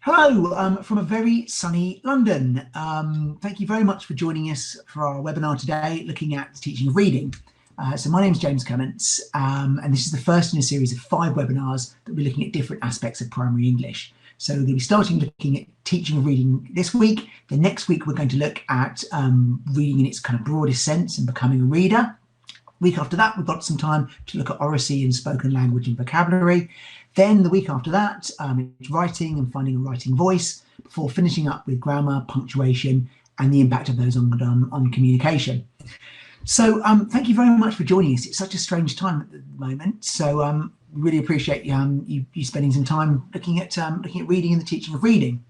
Hello from a very sunny London. Thank you very much for joining us for our webinar today, looking at the teaching of reading. So my name is James Clements, and this is the first in a series of 5 webinars that we're looking at different aspects of primary English. So we're going to be starting looking at teaching of reading this week. The next week we're going to look at reading in its kind of broadest sense and becoming a reader. Week after that, we've got some time to look at oracy and spoken language and vocabulary. Then the week after that, it's writing and finding a writing voice, before finishing up with grammar, punctuation, and the impact of those on communication. So thank you very much for joining us. It's such a strange time at the moment, so really appreciate you spending some time looking at reading and the teaching of reading.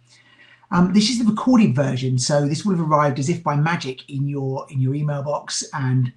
This is the recorded version, so this will have arrived as if by magic in your email box, and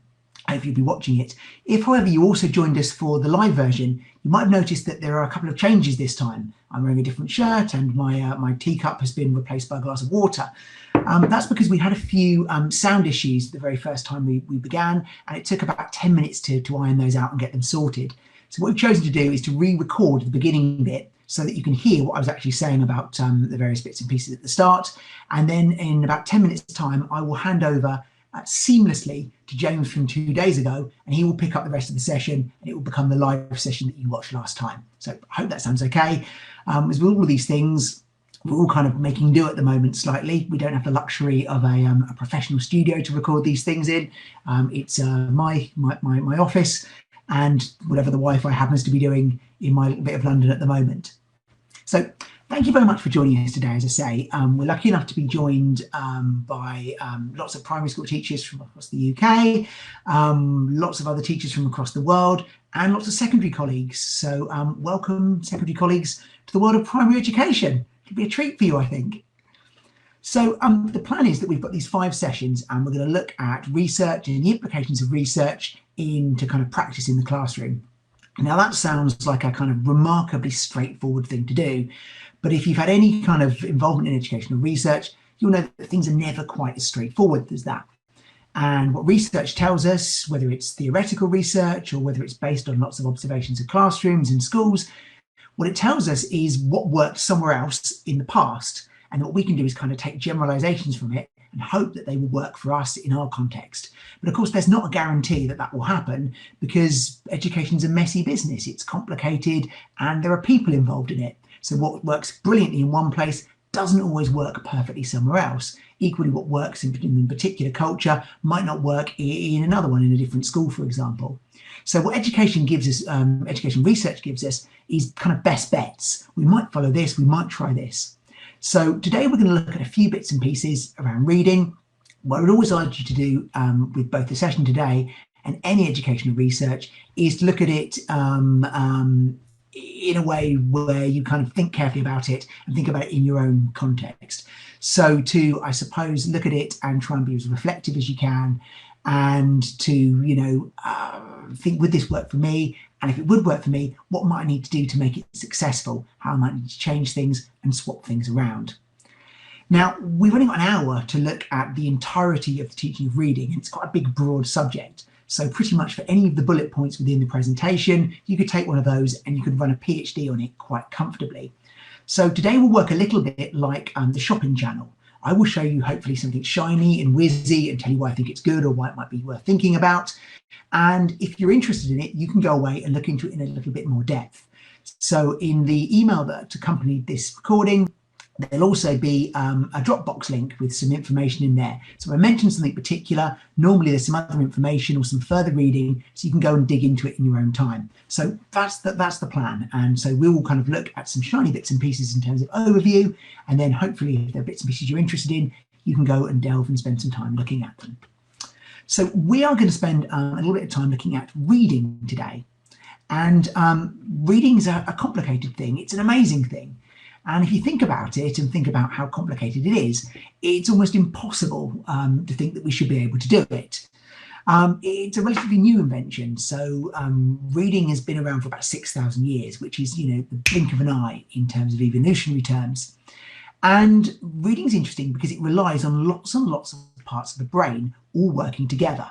if you'll be watching it. If, however, you also joined us for the live version, you might have noticed that there are a couple of changes this time. I'm wearing a different shirt, and my teacup has been replaced by a glass of water. That's because we had a few sound issues the very first time we began, and it took about 10 minutes to iron those out and get them sorted. So what we've chosen to do is to re-record the beginning bit so that you can hear what I was actually saying about the various bits and pieces at the start. And then in about 10 minutes time, I will hand over seamlessly to James from 2 days ago, and he will pick up the rest of the session, and it will become the live session that you watched last time. So I hope that sounds okay. As with all of these things, we're all kind of making do at the moment slightly. We don't have the luxury of a professional studio to record these things in. It's my office and whatever the Wi-Fi happens to be doing in my bit of London at the moment. So thank you very much for joining us today. As I say, we're lucky enough to be joined by lots of primary school teachers from across the UK, lots of other teachers from across the world, and lots of secondary colleagues. So welcome, secondary colleagues, to the world of primary education. It'll be a treat for you, I think. So the plan is that we've got these 5 sessions, and we're going to look at research and the implications of research into kind of practice in the classroom. Now that sounds like a kind of remarkably straightforward thing to do, but if you've had any kind of involvement in educational research, you'll know that things are never quite as straightforward as that. And what research tells us, whether it's theoretical research or whether it's based on lots of observations of classrooms and schools, what it tells us is what worked somewhere else in the past. And what we can do is kind of take generalizations from it and hope that they will work for us in our context. But of course, there's not a guarantee that that will happen, because education is a messy business. It's complicated and there are people involved in it. So what works brilliantly in one place doesn't always work perfectly somewhere else. Equally, what works in a particular culture might not work in another one, in a different school, for example. So what education gives us, education research gives us, is kind of best bets. We might follow this, we might try this. So today we're going to look at a few bits and pieces around reading. What I would always urge you to do with both the session today and any educational research is to look at it in a way where you kind of think carefully about it and think about it in your own context. So to, I suppose, look at it and try and be as reflective as you can, and to, you know, think, would this work for me? And if it would work for me, what might I need to do to make it successful? How might I need to change things and swap things around? Now, we've only got an hour to look at the entirety of the teaching of reading, and it's quite a big, broad subject. So pretty much for any of the bullet points within the presentation, you could take one of those and you could run a PhD on it quite comfortably. So today we'll work a little bit like the shopping channel. I will show you hopefully something shiny and whizzy and tell you why I think it's good or why it might be worth thinking about. And if you're interested in it, you can go away and look into it in a little bit more depth. So in the email that accompanied this recording, there'll also be a Dropbox link with some information in there. So if I mention something particular, normally there's some other information or some further reading, so you can go and dig into it in your own time. So that's the plan. And so we will kind of look at some shiny bits and pieces in terms of overview, and then hopefully if there are bits and pieces you're interested in, you can go and delve and spend some time looking at them. So we are going to spend a little bit of time looking at reading today. And reading is a complicated thing. It's an amazing thing. And if you think about it and think about how complicated it is, it's almost impossible to think that we should be able to do it. It's a relatively new invention. So reading has been around for about 6,000 years, which is, you know, the blink of an eye in terms of evolutionary terms. And reading is interesting because it relies on lots and lots of parts of the brain all working together.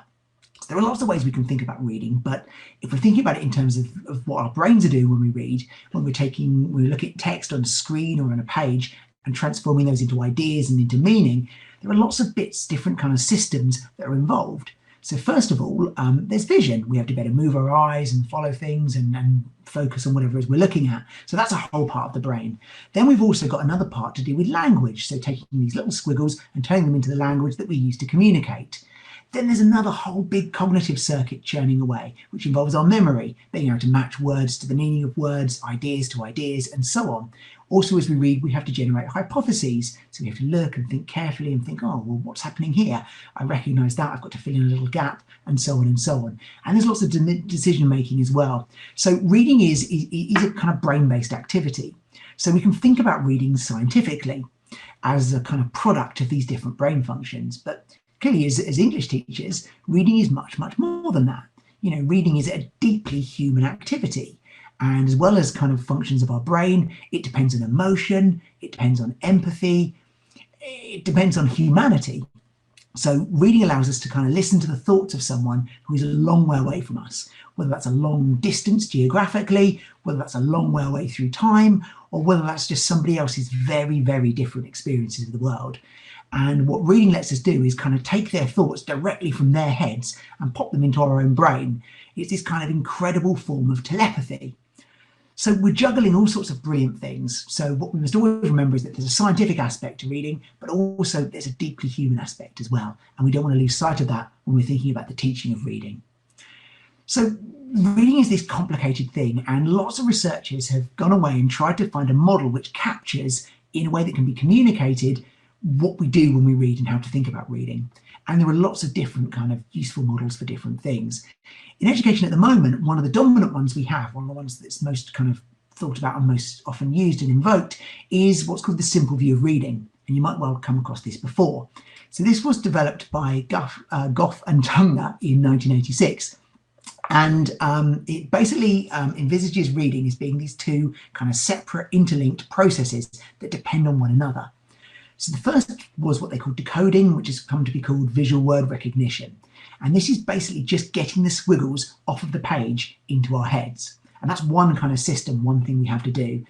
There are lots of ways we can think about reading, but if we're thinking about it in terms of what our brains are doing when we read, when we're looking at text on a screen or on a page, and transforming those into ideas and into meaning, there are lots of bits, different kind of systems that are involved. So first of all, there's vision. We have to be able to move our eyes and follow things and focus on whatever it is we're looking at. So that's a whole part of the brain. Then we've also got another part to do with language. So taking these little squiggles and turning them into the language that we use to communicate. Then there's another whole big cognitive circuit churning away, which involves our memory, being able to match words to the meaning of words, ideas to ideas, and so on. Also, as we read, we have to generate hypotheses. So we have to look and think carefully and think, oh, well, what's happening here? I recognize that, I've got to fill in a little gap, and so on and so on. And there's lots of decision making as well. So reading is a kind of brain-based activity. So we can think about reading scientifically as a kind of product of these different brain functions. But clearly, as English teachers, reading is much, much more than that. You know, reading is a deeply human activity. And as well as kind of functions of our brain, it depends on emotion, it depends on empathy, it depends on humanity. So reading allows us to kind of listen to the thoughts of someone who is a long way away from us, whether that's a long distance geographically, whether that's a long way away through time, or whether that's just somebody else's very, very different experiences of the world. And what reading lets us do is kind of take their thoughts directly from their heads and pop them into our own brain. It's this kind of incredible form of telepathy. So we're juggling all sorts of brilliant things. So what we must always remember is that there's a scientific aspect to reading, but also there's a deeply human aspect as well. And we don't want to lose sight of that when we're thinking about the teaching of reading. So reading is this complicated thing, and lots of researchers have gone away and tried to find a model which captures, in a way that can be communicated, what we do when we read and how to think about reading. And there are lots of different kind of useful models for different things. In education at the moment, one of the dominant ones we have, one of the ones that's most kind of thought about and most often used and invoked, is what's called the simple view of reading. And you might well come across this before. So this was developed by Goff and Tungner in 1986. And it basically envisages reading as being these two kind of separate, interlinked processes that depend on one another. So the first was what they call decoding, which has come to be called visual word recognition. And this is basically just getting the squiggles off of the page into our heads. And that's one kind of system, one thing we have to do.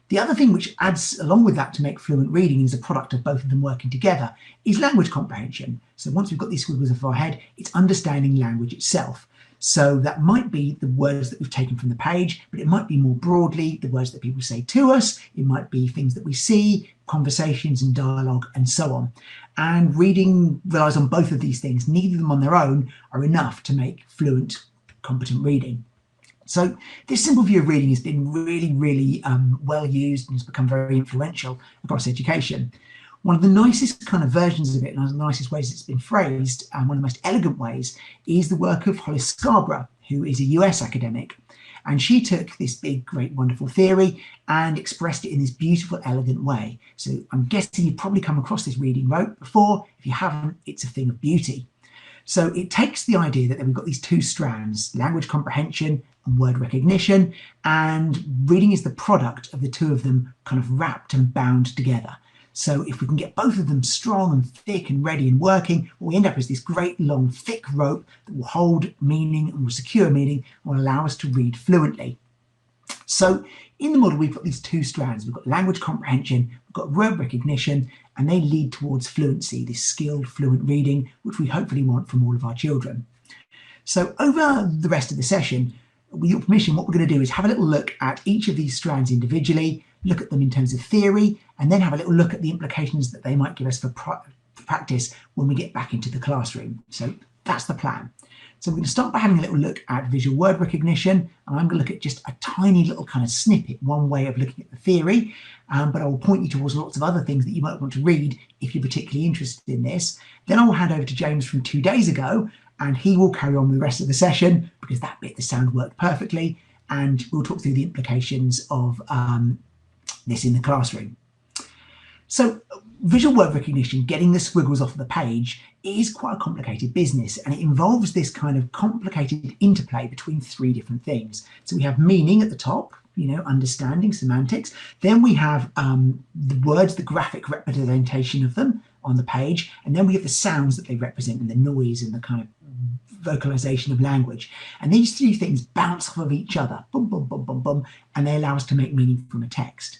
The other thing which adds along with that to make fluent reading is a product of both of them working together is language comprehension. So once we've got these squiggles off our head, it's understanding language itself. So that might be the words that we've taken from the page, but it might be more broadly the words that people say to us. It might be things that we see, conversations and dialogue, and so on. And reading relies on both of these things. Neither of them on their own are enough to make fluent, competent reading. So this simple view of reading has been really, really well used and has become very influential across education. One of the nicest kind of versions of it, and one of the nicest ways it's been phrased, and one of the most elegant ways, is the work of Hollis Scarborough, who is a US academic. And she took this big, great, wonderful theory and expressed it in this beautiful, elegant way. So I'm guessing you've probably come across this reading rote before. If you haven't, it's a thing of beauty. So it takes the idea that we've got these two strands, language comprehension and word recognition, and reading is the product of the two of them kind of wrapped and bound together. So if we can get both of them strong and thick and ready and working, what we end up is this great long thick rope that will hold meaning and will secure meaning and will allow us to read fluently. So in the model, we've got these two strands. We've got language comprehension, we've got word recognition, and they lead towards fluency, this skilled, fluent reading, which we hopefully want from all of our children. So over the rest of the session, with your permission, what we're going to do is have a little look at each of these strands individually, look at them in terms of theory, and then have a little look at the implications that they might give us for practice when we get back into the classroom. So that's the plan. So we're going to start by having a little look at visual word recognition, and I'm going to look at just a tiny little kind of snippet, one way of looking at the theory, but I will point you towards lots of other things that you might want to read if you're particularly interested in this. Then I will hand over to James from 2 days ago, and he will carry on with the rest of the session because that bit, the sound worked perfectly, and we'll talk through the implications of this in the classroom. So visual word recognition, getting the squiggles off the page, is quite a complicated business, and it involves this kind of complicated interplay between three different things. So we have meaning at the top, you know, understanding, semantics. Then we have the words, the graphic representation of them on the page, and then we have the sounds that they represent and the noise and the kind of vocalization of language. And these three things bounce off of each other, boom, boom, boom, boom, boom, and they allow us to make meaning from a text.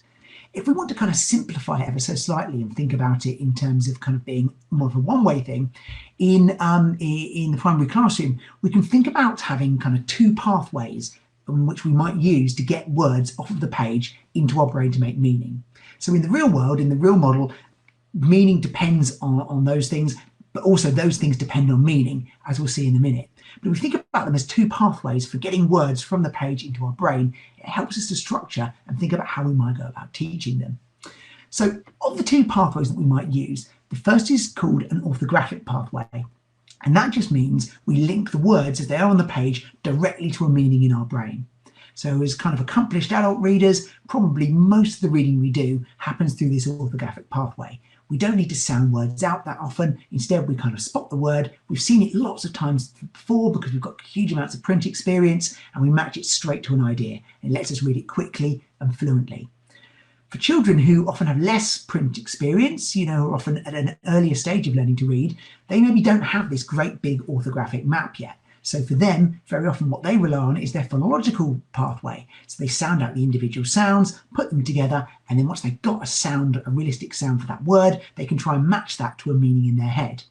If we want to kind of simplify it ever so slightly and think about it in terms of kind of being more of a one-way thing, in the primary classroom, we can think about having kind of two pathways in which we might use to get words off of the page into our brain to make meaning. So in the real world, in the real model, meaning depends on those things, but also those things depend on meaning, as we'll see in a minute. But if we think about them as two pathways for getting words from the page into our brain, it helps us to structure and think about how we might go about teaching them. So of the two pathways that we might use, the first is called an orthographic pathway. And that just means we link the words as they are on the page directly to a meaning in our brain. So as kind of accomplished adult readers, probably most of the reading we do happens through this orthographic pathway. We don't need to sound words out that often. Instead, we kind of spot the word. We've seen it lots of times before because we've got huge amounts of print experience, and we match it straight to an idea. It lets us read it quickly and fluently. For children who often have less print experience, are often at an earlier stage of learning to read, they maybe don't have this great big orthographic map yet. So for them, very often what they rely on is their phonological pathway. So they sound out the individual sounds, put them together, and then once they've got a realistic sound for that word, they can try and match that to a meaning in their head.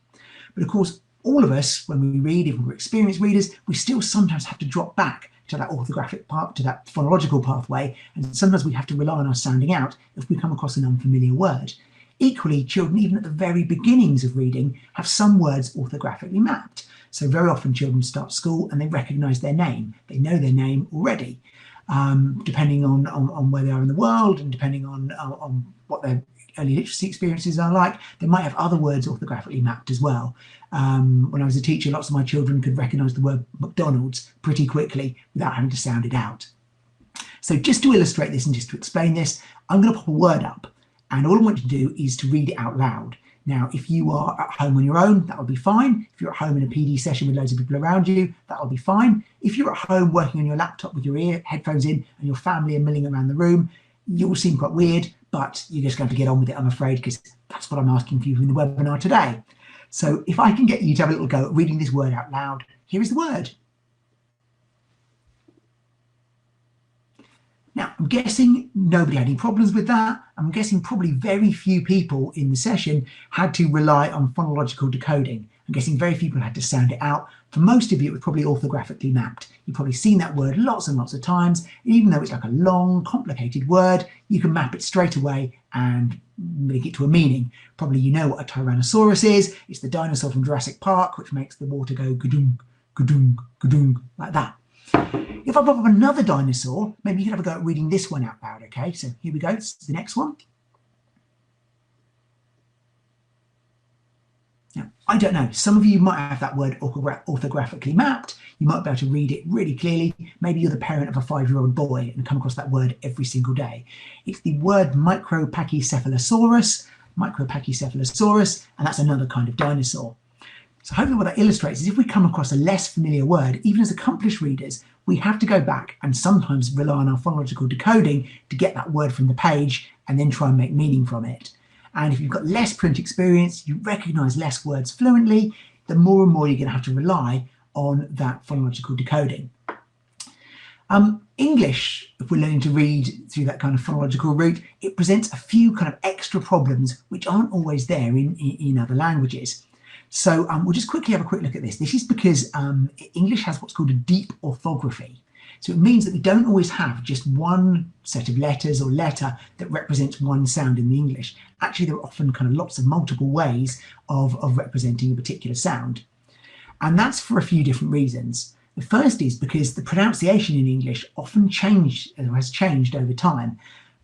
But of course, all of us, when we read, if we're experienced readers, we still sometimes have to drop back to that orthographic part, to that phonological pathway, and sometimes we have to rely on our sounding out if we come across an unfamiliar word. Equally, children, even at the very beginnings of reading, have some words orthographically mapped. So very often children start school and they recognise their name. They know their name already. Depending on where they are in the world and depending on what their early literacy experiences are like, they might have other words orthographically mapped as well. When I was a teacher, lots of my children could recognise the word McDonald's pretty quickly without having to sound it out. So just to illustrate this and just to explain this, I'm going to pop a word up, and all I want you to do is to read it out loud. Now, if you are at home on your own, that will be fine. If you're at home in a PD session with loads of people around you, that will be fine. If you're at home working on your laptop with your headphones in and your family are milling around the room, you will seem quite weird, but you're just going to get on with it, I'm afraid, because that's what I'm asking for you in the webinar today. So if I can get you to have a little go at reading this word out loud, here is the word. Now, I'm guessing nobody had any problems with that. I'm guessing probably very few people in the session had to rely on phonological decoding. I'm guessing very few people had to sound it out. For most of you, it was probably orthographically mapped. You've probably seen that word lots and lots of times. Even though it's like a long, complicated word, you can map it straight away and make it to a meaning. Probably you know what a Tyrannosaurus is. It's the dinosaur from Jurassic Park, which makes the water go gadung, gadung, gadung, like that. If I pop up another dinosaur, maybe you can have a go at reading this one out loud, okay? So here we go, this is the next one. Now, I don't know, some of you might have that word orthographically mapped. You might be able to read it really clearly. Maybe you're the parent of a 5-year-old boy and come across that word every single day. It's the word micropachycephalosaurus, and that's another kind of dinosaur. So hopefully what that illustrates is if we come across a less familiar word, even as accomplished readers, we have to go back and sometimes rely on our phonological decoding to get that word from the page and then try and make meaning from it. And if you've got less print experience, you recognise less words fluently, the more and more you're going to have to rely on that phonological decoding. English, if we're learning to read through that kind of phonological route, it presents a few kind of extra problems which aren't always there in other languages. So we'll just quickly have a quick look at this. This is because English has what's called a deep orthography. So it means that we don't always have just one set of letters or letter that represents one sound in the English. Actually, there are often kind of lots of multiple ways of representing a particular sound. And that's for a few different reasons. The first is because the pronunciation in English often has changed over time,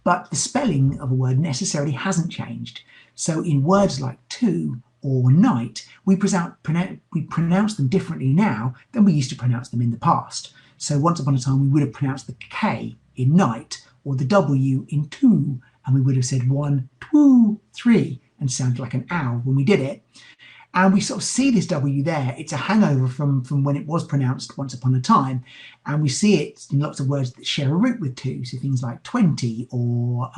but the spelling of a word necessarily hasn't changed. So in words like to or night, we pronounce them differently now than we used to pronounce them in the past. So once upon a time, we would have pronounced the K in night or the W in two, and we would have said 1, 2, 3, and sounded like an owl when we did it. And we sort of see this W there. It's a hangover from when it was pronounced once upon a time. And we see it in lots of words that share a root with two. So things like 20 or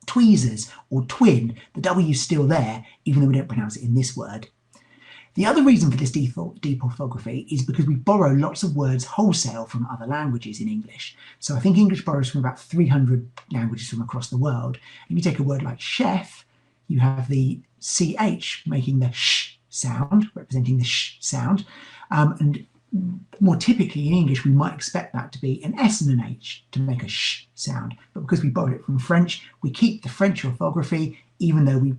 tweezers or twin. The W is still there, even though we don't pronounce it in this word. The other reason for this deep orthography is because we borrow lots of words wholesale from other languages in English. So I think English borrows from about 300 languages from across the world. If you take a word like chef, you have the CH making the sh sound, representing the sh sound. And more typically in English, we might expect that to be an S and an H to make a sh sound. But because we borrowed it from French, we keep the French orthography, even though we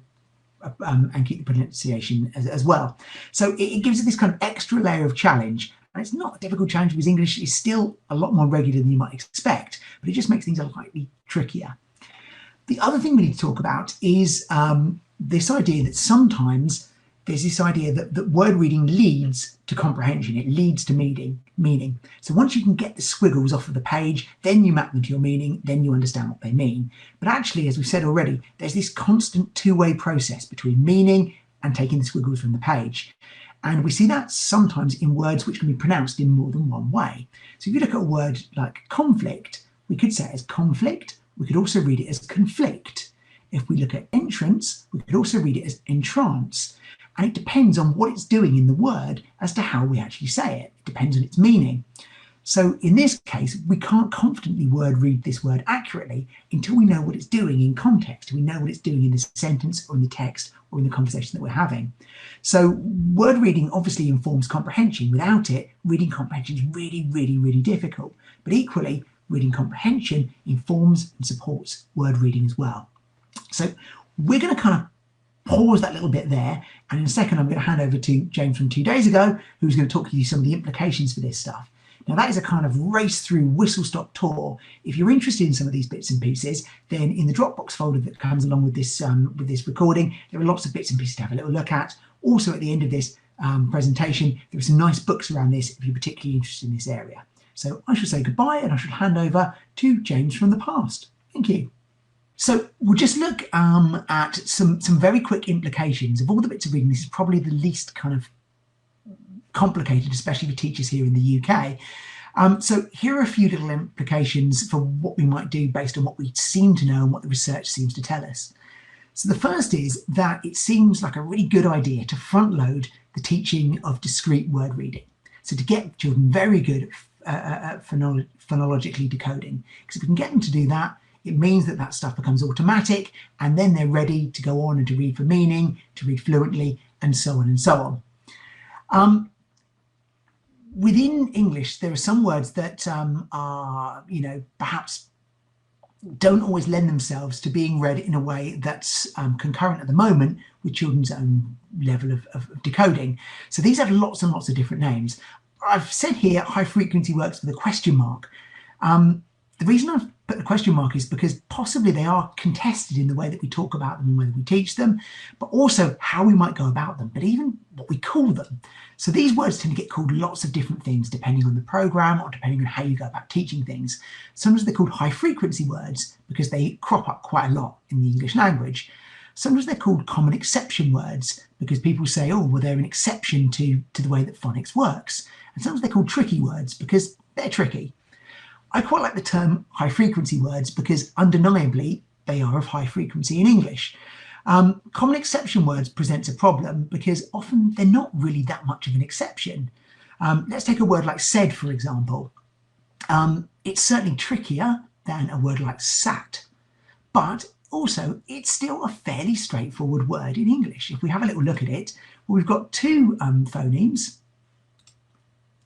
and keep the pronunciation as well. So it gives it this kind of extra layer of challenge. And it's not a difficult challenge because English is still a lot more regular than you might expect, but it just makes things slightly trickier. The other thing we need to talk about is this idea that sometimes there's this idea that word reading leads to comprehension. It leads to meaning. So once you can get the squiggles off of the page, then you map them to your meaning, then you understand what they mean. But actually, as we've said already, there's this constant two-way process between meaning and taking the squiggles from the page. And we see that sometimes in words which can be pronounced in more than one way. So if you look at a word like conflict, we could say it as conflict. We could also read it as conflict. If we look at entrance, we could also read it as entrance. And it depends on what it's doing in the word as to how we actually say it. It depends on its meaning. So in this case, we can't confidently word read this word accurately until we know what it's doing in context. We know what it's doing in the sentence or in the text or in the conversation that we're having. So word reading obviously informs comprehension. Without it, reading comprehension is really, really, really difficult. But equally, reading comprehension informs and supports word reading as well. So we're going to kind of pause that little bit there, and in a second I'm going to hand over to James from 2 days ago, who's going to talk to you some of the implications for this stuff. Now that is a kind of race through whistle-stop tour. If you're interested in some of these bits and pieces, then in the Dropbox folder that comes along with this recording, there are lots of bits and pieces to have a little look at. Also at the end of this presentation, there are some nice books around this if you're particularly interested in this area. So I shall say goodbye and I shall hand over to James from the past. Thank you. So we'll just look at some very quick implications. Of all the bits of reading, this is probably the least kind of complicated, especially for teachers here in the UK. So here are a few little implications for what we might do based on what we seem to know and what the research seems to tell us. So the first is that it seems like a really good idea to front load the teaching of discrete word reading. So to get children very good at phonologically decoding, because if we can get them to do that, it means that that stuff becomes automatic, and then they're ready to go on and to read for meaning, to read fluently, and so on and so on. Within English, there are some words that are, perhaps don't always lend themselves to being read in a way that's concurrent at the moment with children's own level of decoding. So these have lots and lots of different names. I've said here high frequency words with a question mark. The reason I've put the question mark is because possibly they are contested in the way that we talk about them and whether we teach them, but also how we might go about them, but even what we call them. So these words tend to get called lots of different things depending on the program or depending on how you go about teaching things. Sometimes they're called high frequency words because they crop up quite a lot in the English language. Sometimes they're called common exception words because people say, oh, well, they're an exception to the way that phonics works. And sometimes they're called tricky words because they're tricky. I quite like the term high frequency words because undeniably they are of high frequency in English. Common exception words presents a problem because often they're not really that much of an exception. Let's take a word like said, for example. It's certainly trickier than a word like sat, but also it's still a fairly straightforward word in English. If we have a little look at it, well, we've got two phonemes,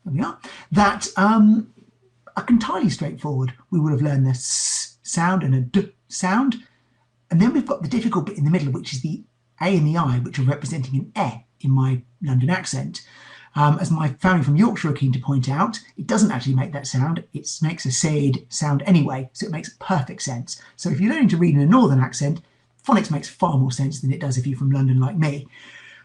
there we are, that are entirely straightforward. We would have learned the s sound and a d sound. And then we've got the difficult bit in the middle, which is the A and the I, which are representing an E in my London accent. As my family from Yorkshire are keen to point out, it doesn't actually make that sound. It makes a said sound anyway, so it makes perfect sense. So if you're learning to read in a northern accent, phonics makes far more sense than it does if you're from London like me.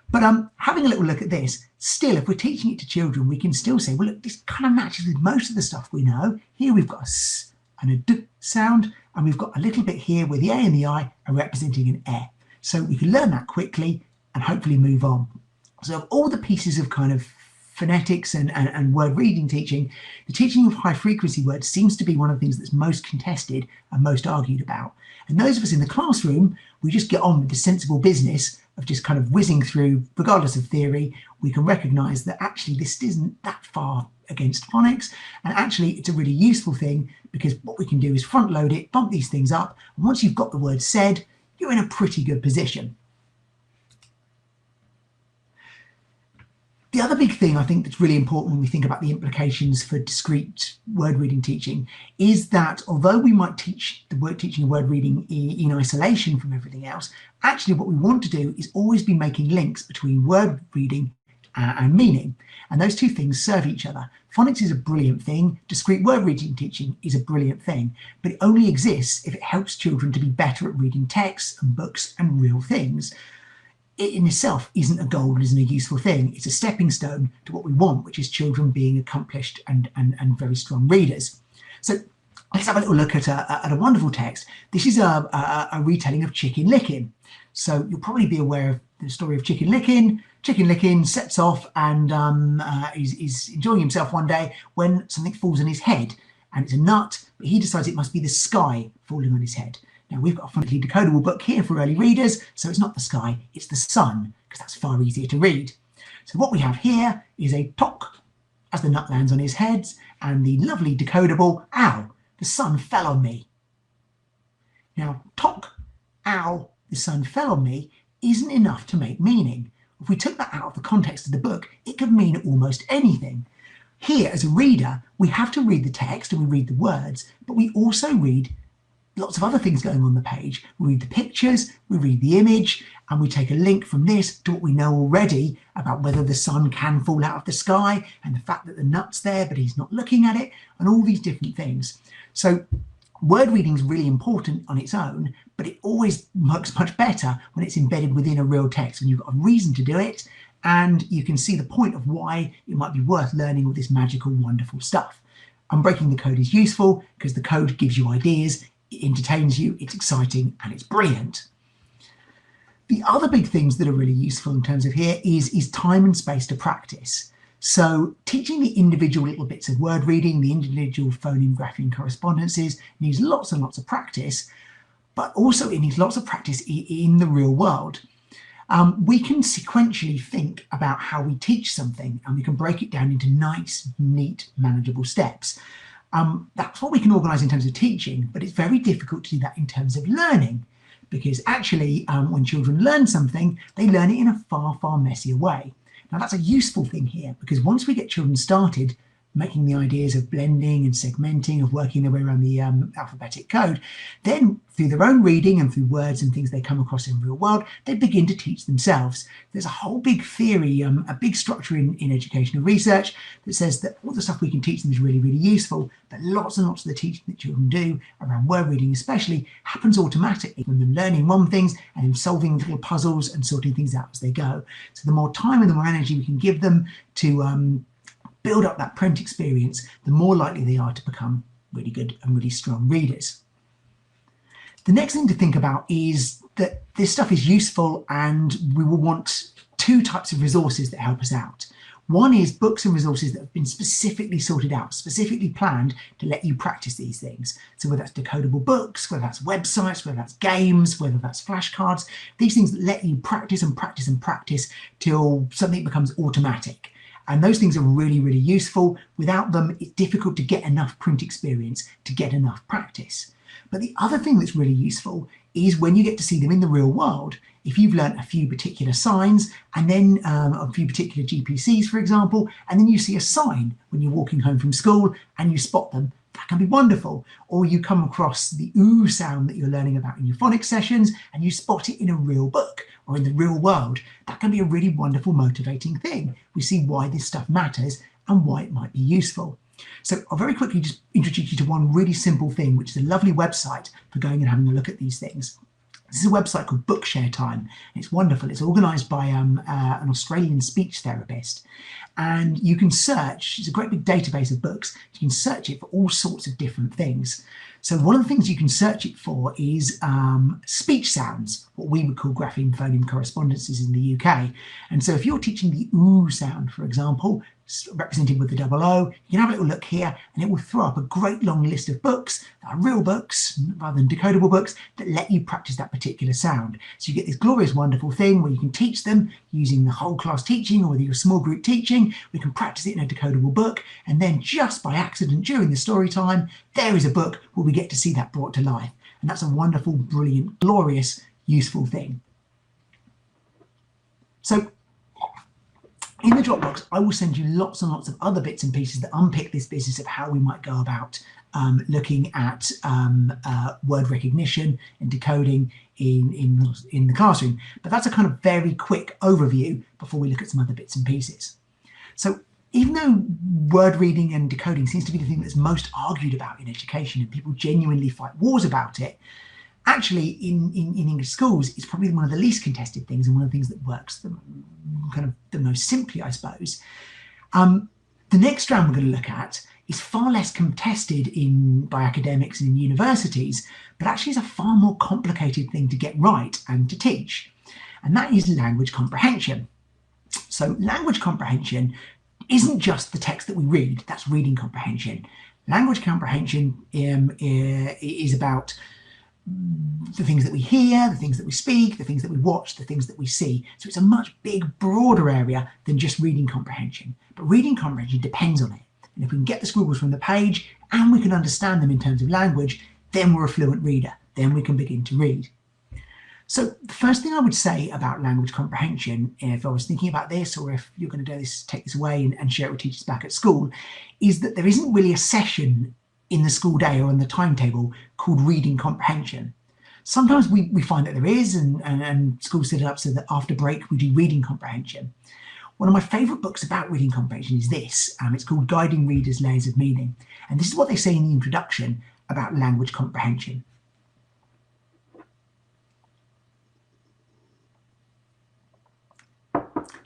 But having a little look at this, still, if we're teaching it to children, we can still say, well, look, this kind of matches with most of the stuff we know. Here we've got a S and a D sound, and we've got a little bit here where the A and the I are representing an E. So we can learn that quickly and hopefully move on. So of all the pieces of kind of phonetics and word reading teaching, the teaching of high frequency words seems to be one of the things that's most contested and most argued about. And those of us in the classroom, we just get on with the sensible business of just kind of whizzing through, regardless of theory, we can recognize that actually this isn't that far against phonics, and actually it's a really useful thing, because what we can do is front load it, bump these things up, and once you've got the word said, you're in a pretty good position. The other big thing I think that's really important when we think about the implications for discrete word reading teaching is that although we might teach teaching word reading in isolation from everything else, actually what we want to do is always be making links between word reading and meaning. And those two things serve each other. Phonics is a brilliant thing. Discrete word reading teaching is a brilliant thing, but it only exists if it helps children to be better at reading texts and books and real things. It in itself isn't a goal, isn't a useful thing. It's a stepping stone to what we want, which is children being accomplished and very strong readers. So let's have a little look at a wonderful text. This is a retelling of Chicken Licken. So you'll probably be aware of the story of Chicken Licken. Chicken Licken sets off and is enjoying himself one day when something falls on his head, and it's a nut, but he decides it must be the sky falling on his head. Now, we've got a phonetically decodable book here for early readers, so it's not the sky, it's the sun, because that's far easier to read. So what we have here is a tock as the nut lands on his head, and the lovely decodable, ow, the sun fell on me. Now, tock, ow, the sun fell on me isn't enough to make meaning. If we took that out of the context of the book, it could mean almost anything. Here, as a reader, we have to read the text and we read the words, but we also read lots of other things going on the page. We read the pictures, we read the image, and we take a link from this to what we know already about whether the sun can fall out of the sky and the fact that the nut's there but he's not looking at it, and all these different things. So word reading is really important on its own, but it always works much better when it's embedded within a real text, when you've got a reason to do it, and you can see the point of why it might be worth learning all this magical, wonderful stuff. Unbreaking the code is useful because the code gives you ideas, it entertains you, it's exciting, and it's brilliant. The other big things that are really useful in terms of here is time and space to practice. So teaching the individual little bits of word reading, the individual phoneme, grapheme correspondences needs lots and lots of practice, but also it needs lots of practice in the real world. We can sequentially think about how we teach something, and we can break it down into nice, neat, manageable steps. That's what we can organise in terms of teaching, but it's very difficult to do that in terms of learning, because actually when children learn something, they learn it in a far, far messier way. Now that's a useful thing here, because once we get children started making the ideas of blending and segmenting, of working their way around the alphabetic code, then through their own reading and through words and things they come across in real world, they begin to teach themselves. There's a whole big theory, a big structure in educational research that says that all the stuff we can teach them is really, really useful, but lots and lots of the teaching that children do around word reading especially happens automatically from them learning one things and then solving little puzzles and sorting things out as they go. So the more time and the more energy we can give them to build up that print experience, the more likely they are to become really good and really strong readers. The next thing to think about is that this stuff is useful, and we will want two types of resources that help us out. One is books and resources that have been specifically sorted out, specifically planned to let you practice these things. So whether that's decodable books, whether that's websites, whether that's games, whether that's flashcards, these things that let you practice and practice and practice till something becomes automatic. And those things are really, really useful. Without them, it's difficult to get enough print experience, to get enough practice. But the other thing that's really useful is when you get to see them in the real world. If you've learnt a few particular signs and then a few particular GPCs, for example, and then you see a sign when you're walking home from school and you spot them, that can be wonderful. Or you come across the ooh sound that you're learning about in your phonics sessions and you spot it in a real book or in the real world. That can be a really wonderful, motivating thing. We see why this stuff matters and why it might be useful. So I'll very quickly just introduce you to one really simple thing, which is a lovely website for going and having a look at these things. This is a website called Bookshare Time. It's wonderful. It's organised by an Australian speech therapist. And you can search, it's a great big database of books. You can search it for all sorts of different things. So one of the things you can search it for is speech sounds, what we would call grapheme phoneme correspondences in the UK. And so if you're teaching the OO sound, for example, represented with the double O, you can have a little look here and it will throw up a great long list of books that are real books rather than decodable books that let you practice that particular sound. So you get this glorious, wonderful thing where you can teach them using the whole class teaching or whether you're small group teaching. We can practice it in a decodable book, and then just by accident during the story time, there is a book where we get to see that brought to life. And that's a wonderful, brilliant, glorious, useful thing. So in the Dropbox, I will send you lots and lots of other bits and pieces that unpick this business of how we might go about looking at word recognition and decoding in the classroom. But that's a kind of very quick overview before we look at some other bits and pieces. So even though word reading and decoding seems to be the thing that's most argued about in education and people genuinely fight wars about it, actually in English schools it's probably one of the least contested things and one of the things that works the most simply, I suppose. The next strand we're going to look at is far less contested by academics and in universities, but actually is a far more complicated thing to get right and to teach, and that is language comprehension. So language comprehension isn't just the text that we read, that's reading comprehension. Language comprehension is about the things that we hear, the things that we speak, the things that we watch, the things that we see. So it's a much broader area than just reading comprehension. But reading comprehension depends on it. And if we can get the scribbles from the page and we can understand them in terms of language, then we're a fluent reader. Then we can begin to read. So the first thing I would say about language comprehension, if I was thinking about this, or if you're going to do this, take this away and share it with teachers back at school, is that there isn't really a session in the school day or in the timetable called reading comprehension. Sometimes we find that there is, and schools set it up so that after break we do reading comprehension. One of my favourite books about reading comprehension is this. It's called Guiding Readers Layers of Meaning. And this is what they say in the introduction about language comprehension.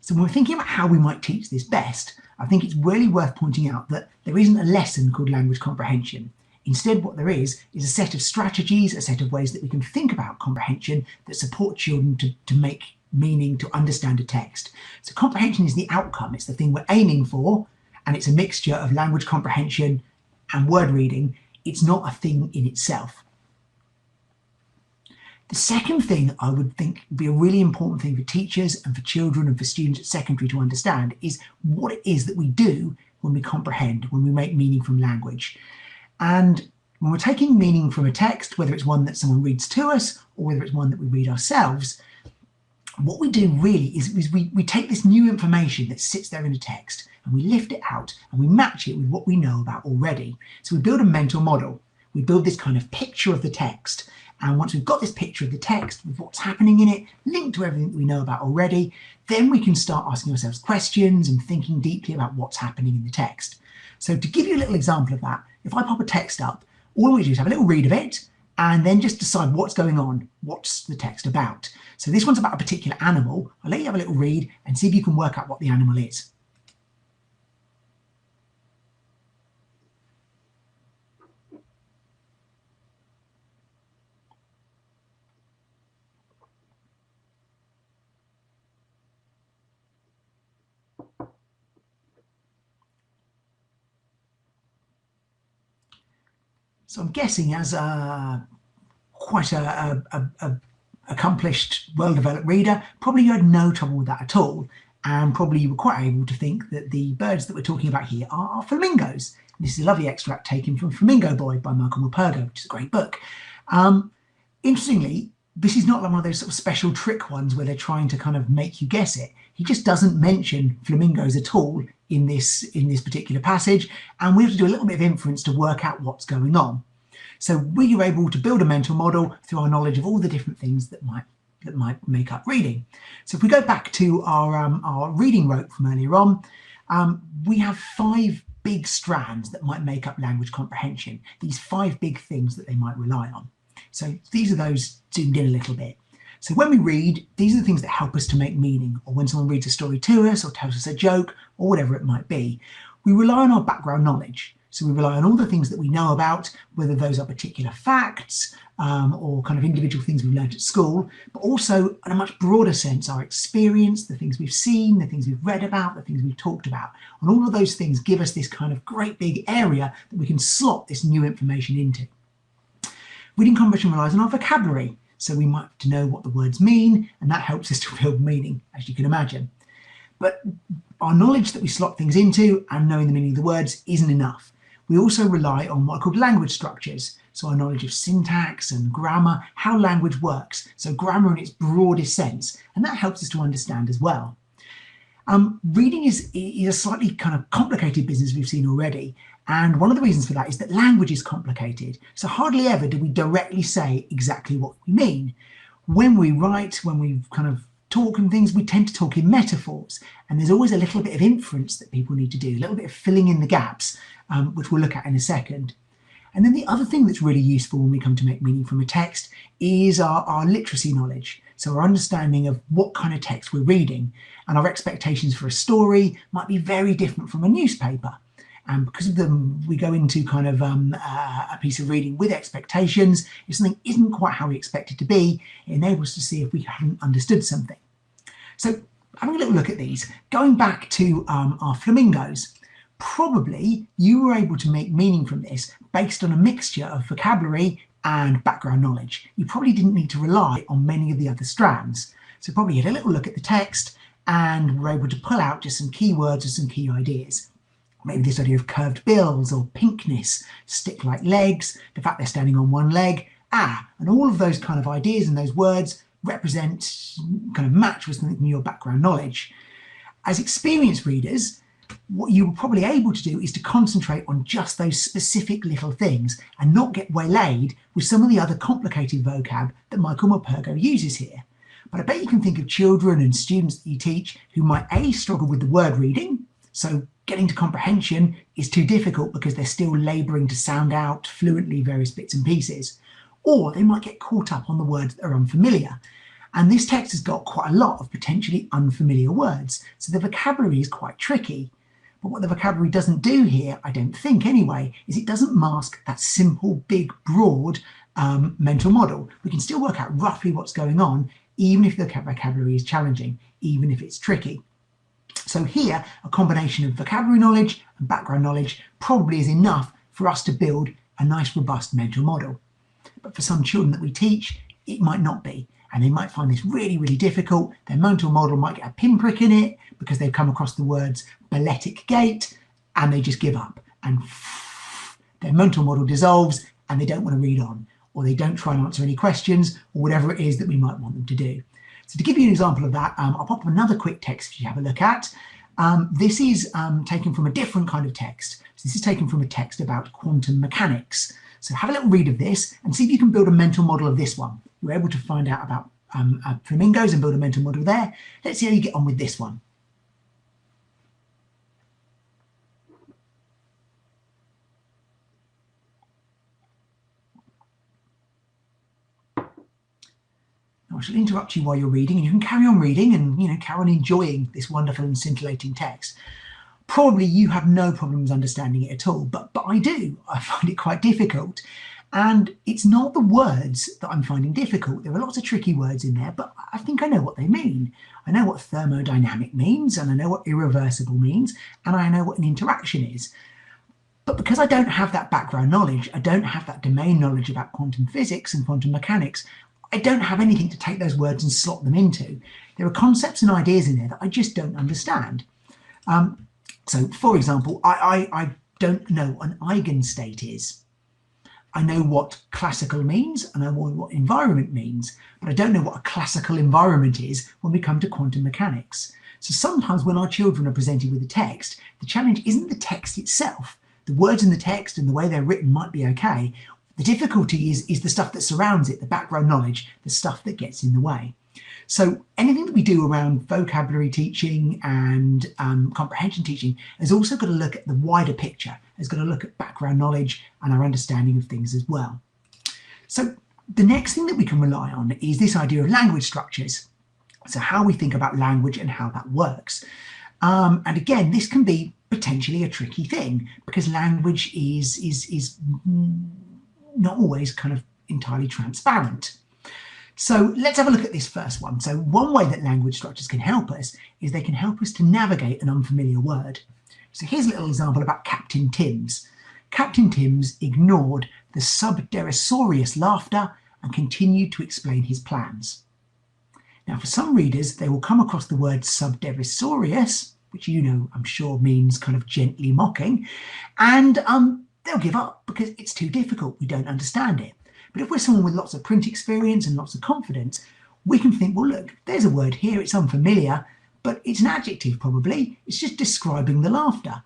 So when we're thinking about how we might teach this best, I think it's really worth pointing out that there isn't a lesson called language comprehension. Instead, what there is a set of strategies, a set of ways that we can think about comprehension that support children to make meaning, to understand a text. So comprehension is the outcome, it's the thing we're aiming for, and it's a mixture of language comprehension and word reading. It's not a thing in itself. The second thing I would think would be a really important thing for teachers and for children and for students at secondary to understand is what it is that we do when we comprehend, when we make meaning from language. And when we're taking meaning from a text, whether it's one that someone reads to us or whether it's one that we read ourselves, what we do really is we take this new information that sits there in a text and we lift it out and we match it with what we know about already. So we build a mental model. We build this kind of picture of the text. And once we've got this picture of the text with what's happening in it, linked to everything that we know about already, then we can start asking ourselves questions and thinking deeply about what's happening in the text. So to give you a little example of that, if I pop a text up, all we do is have a little read of it and then just decide what's going on, what's the text about. So this one's about a particular animal. I'll let you have a little read and see if you can work out what the animal is. So I'm guessing as quite a accomplished, well-developed reader, probably you had no trouble with that at all. And probably you were quite able to think that the birds that we're talking about here are flamingos. This is a lovely extract taken from Flamingo Boy by Malcolm Walpurga, which is a great book. Interestingly, this is not like one of those sort of special trick ones where they're trying to kind of make you guess it. He just doesn't mention flamingos at all in this particular passage, and we have to do a little bit of inference to work out what's going on. So we are able to build a mental model through our knowledge of all the different things that might make up reading. So if we go back to our reading rope from earlier on, we have 5 big strands that might make up language comprehension. These 5 big things that they might rely on. So these are those zoomed in a little bit. So when we read, these are the things that help us to make meaning, or when someone reads a story to us or tells us a joke or whatever it might be, we rely on our background knowledge. So we rely on all the things that we know about, whether those are particular facts or kind of individual things we've learned at school, but also in a much broader sense, our experience, the things we've seen, the things we've read about, the things we've talked about. And all of those things give us this kind of great big area that we can slot this new information into. Reading comprehension relies on our vocabulary. So we might have to know what the words mean, and that helps us to build meaning, as you can imagine. But our knowledge that we slot things into and knowing the meaning of the words isn't enough. We also rely on what are called language structures. So our knowledge of syntax and grammar, how language works. So grammar in its broadest sense, and that helps us to understand as well. Reading is a slightly kind of complicated business we've seen already. And one of the reasons for that is that language is complicated. So hardly ever do we directly say exactly what we mean. When we write, when we kind of talk and things, we tend to talk in metaphors. And there's always a little bit of inference that people need to do, a little bit of filling in the gaps, which we'll look at in a second. And then the other thing that's really useful when we come to make meaning from a text is our literacy knowledge. So our understanding of what kind of text we're reading, and our expectations for a story might be very different from a newspaper. And because of them, we go into kind of a piece of reading with expectations. If something isn't quite how we expect it to be, it enables us to see if we haven't understood something. So having a little look at these, going back to our flamingos, probably you were able to make meaning from this based on a mixture of vocabulary and background knowledge. You probably didn't need to rely on many of the other strands. So probably had a little look at the text and were able to pull out just some keywords or some key ideas. Maybe this idea of curved bills or pinkness, stick-like legs, the fact they're standing on one leg, and all of those kind of ideas and those words represent, kind of match with something from your background knowledge. As experienced readers, what you were probably able to do is to concentrate on just those specific little things and not get waylaid with some of the other complicated vocab that Michael Morpurgo uses here. But I bet you can think of children and students that you teach who might A, struggle with the word reading, so getting to comprehension is too difficult because they're still labouring to sound out fluently various bits and pieces, or they might get caught up on the words that are unfamiliar. And this text has got quite a lot of potentially unfamiliar words, so the vocabulary is quite tricky. But what the vocabulary doesn't do here, I don't think anyway, is it doesn't mask that simple, big, broad mental model. We can still work out roughly what's going on, even if the vocabulary is challenging, even if it's tricky. So here, a combination of vocabulary knowledge and background knowledge probably is enough for us to build a nice, robust mental model. But for some children that we teach, it might not be. And they might find this really, really difficult. Their mental model might get a pinprick in it because they've come across the words balletic gait and they just give up. And their mental model dissolves and they don't want to read on, or they don't try and answer any questions, or whatever it is that we might want them to do. So to give you an example of that, I'll pop up another quick text for you to have a look at. This is taken from a different kind of text. So this is taken from a text about quantum mechanics. So have a little read of this and see if you can build a mental model of this one. You're able to find out about flamingos and build a mental model there. Let's see how you get on with this one. I shall interrupt you while you're reading, and you can carry on reading and carry on enjoying this wonderful and scintillating text. Probably you have no problems understanding it at all, but I do. I find it quite difficult. And it's not the words that I'm finding difficult. There are lots of tricky words in there, but I think I know what they mean. I know what thermodynamic means, and I know what irreversible means, and I know what an interaction is. But because I don't have that background knowledge, I don't have that domain knowledge about quantum physics and quantum mechanics, I don't have anything to take those words and slot them into. There are concepts and ideas in there that I just don't understand. So, for example, I don't know what an eigenstate is. I know what classical means and I know what environment means, but I don't know what a classical environment is when we come to quantum mechanics. So sometimes when our children are presented with a text, the challenge isn't the text itself. The words in the text and the way they're written might be okay. The difficulty is the stuff that surrounds it, the background knowledge, the stuff that gets in the way. So anything that we do around vocabulary teaching and comprehension teaching has also got to look at the wider picture, has got to look at background knowledge and our understanding of things as well. So the next thing that we can rely on is this idea of language structures. So how we think about language and how that works. And again, this can be potentially a tricky thing, because language is not always kind of entirely transparent. So let's have a look at this first one. So one way that language structures can help us is they can help us to navigate an unfamiliar word. So here's a little example about Captain Timms. Captain Timms ignored the subderisorious laughter and continued to explain his plans. Now, for some readers, they will come across the word subderisorious, which you know, I'm sure means kind of gently mocking, and they'll give up because it's too difficult. We don't understand it. But if we're someone with lots of print experience and lots of confidence, we can think, well, look, there's a word here, it's unfamiliar, but it's an adjective probably. It's just describing the laughter.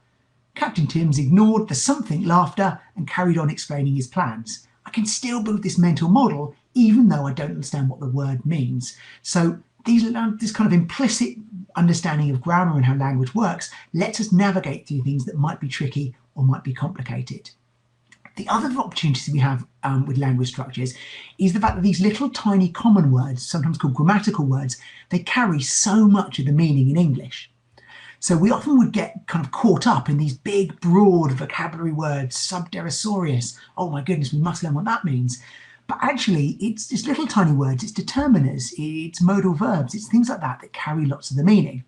Captain Timms ignored the something laughter and carried on explaining his plans. I can still build this mental model even though I don't understand what the word means. So this kind of implicit understanding of grammar and how language works lets us navigate through things that might be tricky or might be complicated. The other opportunities we have with language structures is the fact that these little tiny common words, sometimes called grammatical words, they carry so much of the meaning in English. So we often would get kind of caught up in these big, broad vocabulary words, subderisorious. Oh my goodness, we must learn what that means. But actually, it's just little tiny words, it's determiners, it's modal verbs, it's things like that that carry lots of the meaning.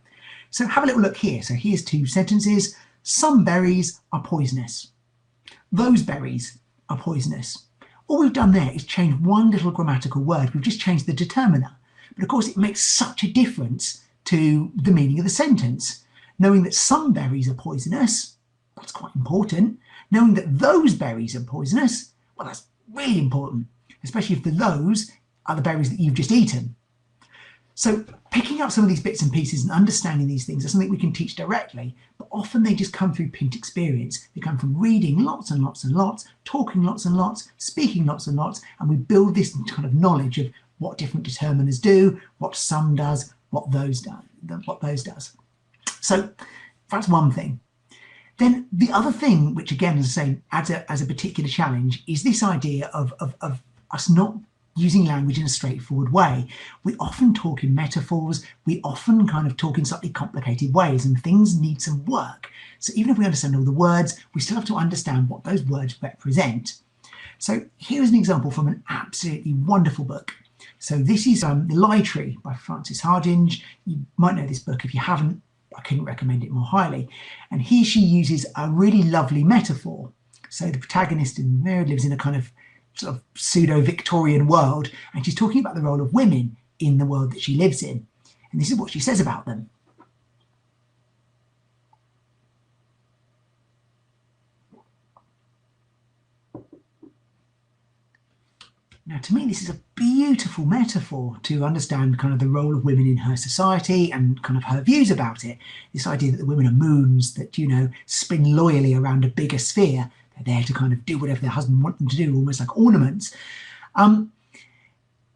So have a little look here. So here's two sentences. Some berries are poisonous. Those berries are poisonous. All we've done there is change one little grammatical word. We've just changed the determiner. But of course, it makes such a difference to the meaning of the sentence. Knowing that some berries are poisonous, that's quite important. Knowing that those berries are poisonous, well, that's really important, especially if those are the berries that you've just eaten. So picking up some of these bits and pieces and understanding these things are something we can teach directly, but often they just come through print experience. They come from reading lots and lots and lots, talking lots and lots, speaking lots and lots, and we build this kind of knowledge of what different determiners do, what some does, what those does. So that's one thing. Then the other thing, which again, as I say, adds a particular challenge, is this idea of us not using language in a straightforward way. We often talk in metaphors, we often kind of talk in slightly complicated ways, and things need some work. So even if we understand all the words, we still have to understand what those words represent. So here's an example from an absolutely wonderful book. So this is The Lie Tree by Frances Hardinge. You might know this book. If you haven't, I couldn't recommend it more highly. And here she uses a really lovely metaphor. So the protagonist in there lives in a kind of sort of pseudo-Victorian world, and she's talking about the role of women in the world that she lives in. And this is what she says about them. Now, to me, this is a beautiful metaphor to understand kind of the role of women in her society and kind of her views about it. This idea that the women are moons that, you know, spin loyally around a bigger sphere. They're there to kind of do whatever their husband wants them to do, almost like ornaments.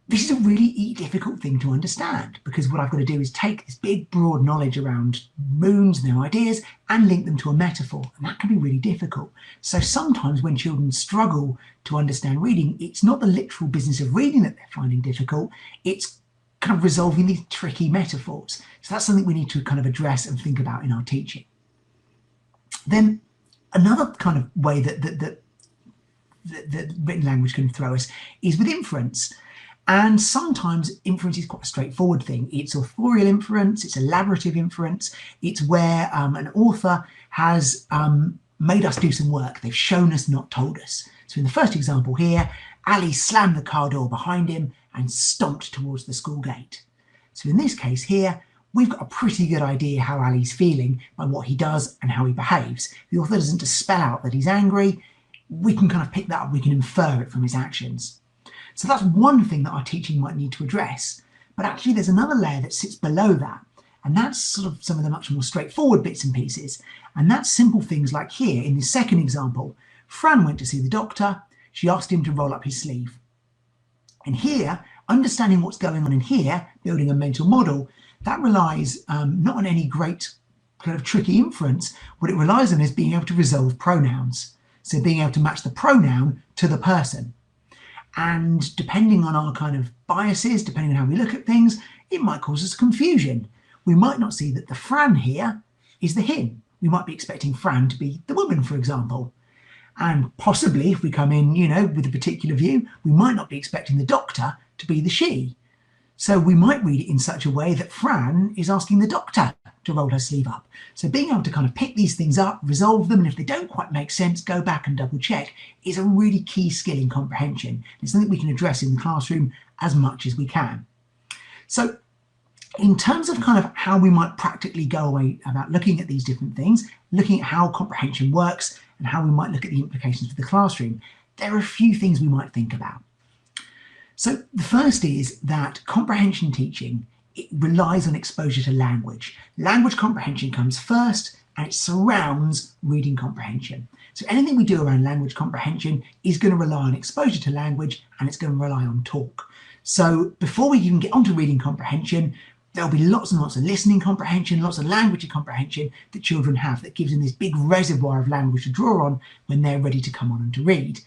This is a really difficult thing to understand, because what I've got to do is take this big, broad knowledge around moons and their ideas and link them to a metaphor. And that can be really difficult. So sometimes when children struggle to understand reading, it's not the literal business of reading that they're finding difficult. It's kind of resolving these tricky metaphors. So that's something we need to kind of address and think about in our teaching. Then another kind of way that written language can throw us is with inference. And sometimes inference is quite a straightforward thing. It's authorial inference, it's elaborative inference. It's where an author has made us do some work. They've shown us, not told us. So in the first example here, Ali slammed the car door behind him and stomped towards the school gate. So in this case here, we've got a pretty good idea how Ali's feeling by what he does and how he behaves. The author doesn't just spell out that he's angry. We can kind of pick that up, we can infer it from his actions. So that's one thing that our teaching might need to address. But actually there's another layer that sits below that. And that's sort of some of the much more straightforward bits and pieces. And that's simple things like here in this second example. Fran went to see the doctor. She asked him to roll up his sleeve. And here, understanding what's going on in here, building a mental model, that relies not on any great kind of tricky inference. What it relies on is being able to resolve pronouns. So being able to match the pronoun to the person. And depending on our kind of biases, depending on how we look at things, it might cause us confusion. We might not see that the Fran here is the him. we might be expecting Fran to be the woman, for example. And possibly if we come in, with a particular view, we might not be expecting the doctor to be the she. So we might read it in such a way that Fran is asking the doctor to roll her sleeve up. So being able to kind of pick these things up, resolve them, and if they don't quite make sense, go back and double check is a really key skill in comprehension. It's something we can address in the classroom as much as we can. So in terms of kind of how we might practically go away about looking at these different things, looking at how comprehension works and how we might look at the implications for the classroom, there are a few things we might think about. So the first is that comprehension teaching, it relies on exposure to language. Language comprehension comes first and it surrounds reading comprehension. So anything we do around language comprehension is going to rely on exposure to language and it's going to rely on talk. So before we even get onto reading comprehension, there'll be lots and lots of listening comprehension, lots of language comprehension that children have that gives them this big reservoir of language to draw on when they're ready to come on and to read.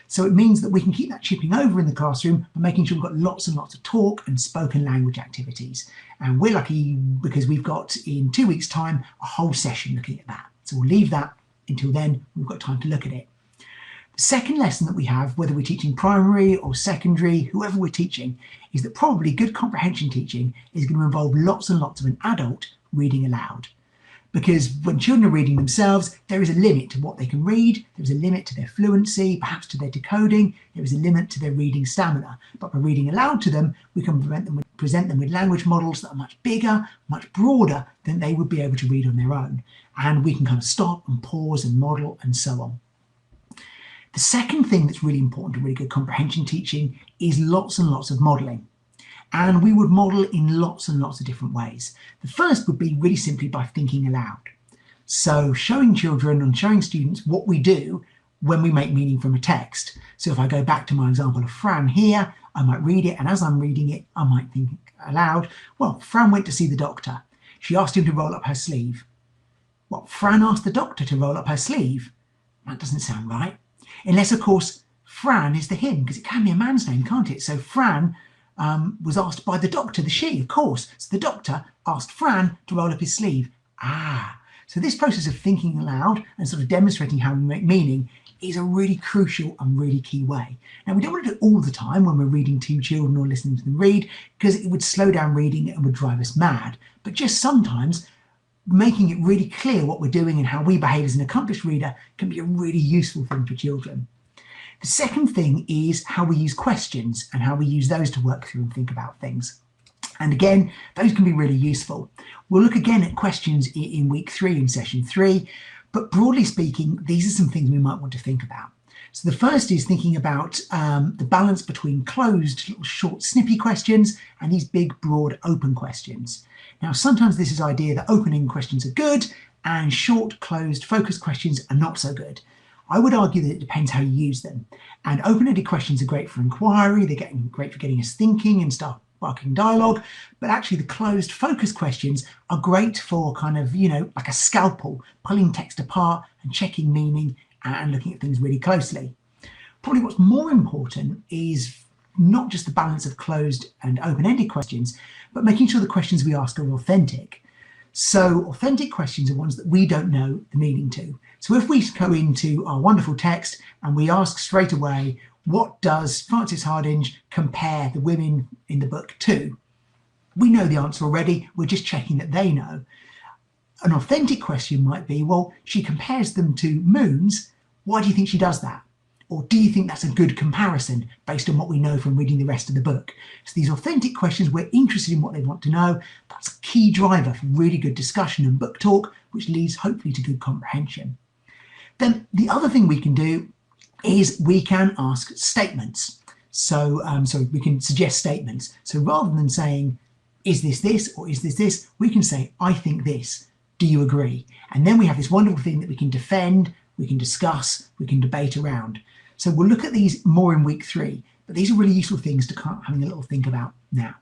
So it means that we can keep that chipping over in the classroom by making sure we've got lots and lots of talk and spoken language activities. And we're lucky because we've got, in 2 weeks' time, a whole session looking at that. So we'll leave that until then, we've got time to look at it. The second lesson that we have, whether we're teaching primary or secondary, whoever we're teaching, is that probably good comprehension teaching is going to involve lots and lots of an adult reading aloud. Because when children are reading themselves, there is a limit to what they can read, there's a limit to their fluency, perhaps to their decoding, there is a limit to their reading stamina. But by reading aloud to them, we can present them with language models that are much bigger, much broader than they would be able to read on their own. And we can kind of stop and pause and model and so on. The second thing that's really important to really good comprehension teaching is lots and lots of modelling. And we would model in lots and lots of different ways. The first would be really simply by thinking aloud. So showing children and showing students what we do when we make meaning from a text. So if I go back to my example of Fran here, I might read it, and as I'm reading it, I might think aloud, well, Fran went to see the doctor. She asked him to roll up her sleeve. Well, Fran asked the doctor to roll up her sleeve. That doesn't sound right. Unless, of course, Fran is the him, because it can be a man's name, can't it? So Fran was asked by the doctor, the she, of course. So the doctor asked Fran to roll up his sleeve. So this process of thinking aloud and sort of demonstrating how we make meaning is a really crucial and really key way. Now, we don't want to do it all the time when we're reading to children or listening to them read, because it would slow down reading and would drive us mad. But just sometimes, making it really clear what we're doing and how we behave as an accomplished reader can be a really useful thing for children. The second thing is how we use questions and how we use those to work through and think about things. And again, those can be really useful. We'll look again at questions in week 3 in session 3, but broadly speaking, these are some things we might want to think about. So the first is thinking about the balance between closed, little short, snippy questions and these big, broad, open questions. Now, sometimes this is idea that opening questions are good and short, closed, focused questions are not so good. I would argue that it depends how you use them. And open-ended questions are great for inquiry, they're great for getting us thinking and sparking dialogue, but actually the closed, focused questions are great for kind of, like a scalpel, pulling text apart and checking meaning and looking at things really closely. Probably what's more important is not just the balance of closed and open-ended questions, but making sure the questions we ask are authentic. So authentic questions are ones that we don't know the meaning to. So if we go into our wonderful text and we ask straight away, what does Frances Hardinge compare the women in the book to? We know the answer already, we're just checking that they know. An authentic question might be, well, she compares them to moons. Why do you think she does that? Or do you think that's a good comparison based on what we know from reading the rest of the book? So these authentic questions, we're interested in what they want to know. That's a key driver for really good discussion and book talk, which leads hopefully to good comprehension. Then the other thing we can do is we can ask statements. So we can suggest statements. So rather than saying, is this this or is this this, we can say, I think this. Do you agree? And then we have this wonderful thing that we can defend, we can discuss, we can debate around. So we'll look at these more in week 3, but these are really useful things to having a little think about now.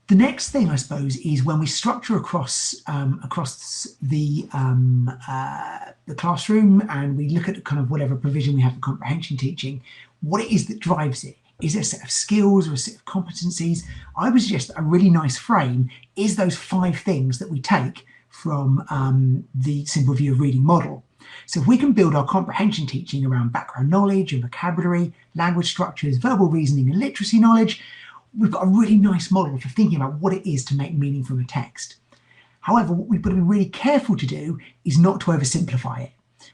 The next thing, I suppose, is when we structure across the classroom and we look at kind of whatever provision we have for comprehension teaching, what it is that drives it. Is it a set of skills or a set of competencies? I would suggest that a really nice frame is those 5 things that we take from the simple view of reading model. So if we can build our comprehension teaching around background knowledge and vocabulary, language structures, verbal reasoning and literacy knowledge, we've got a really nice model for thinking about what it is to make meaning from a text. However, what we've got to be really careful to do is not to oversimplify it,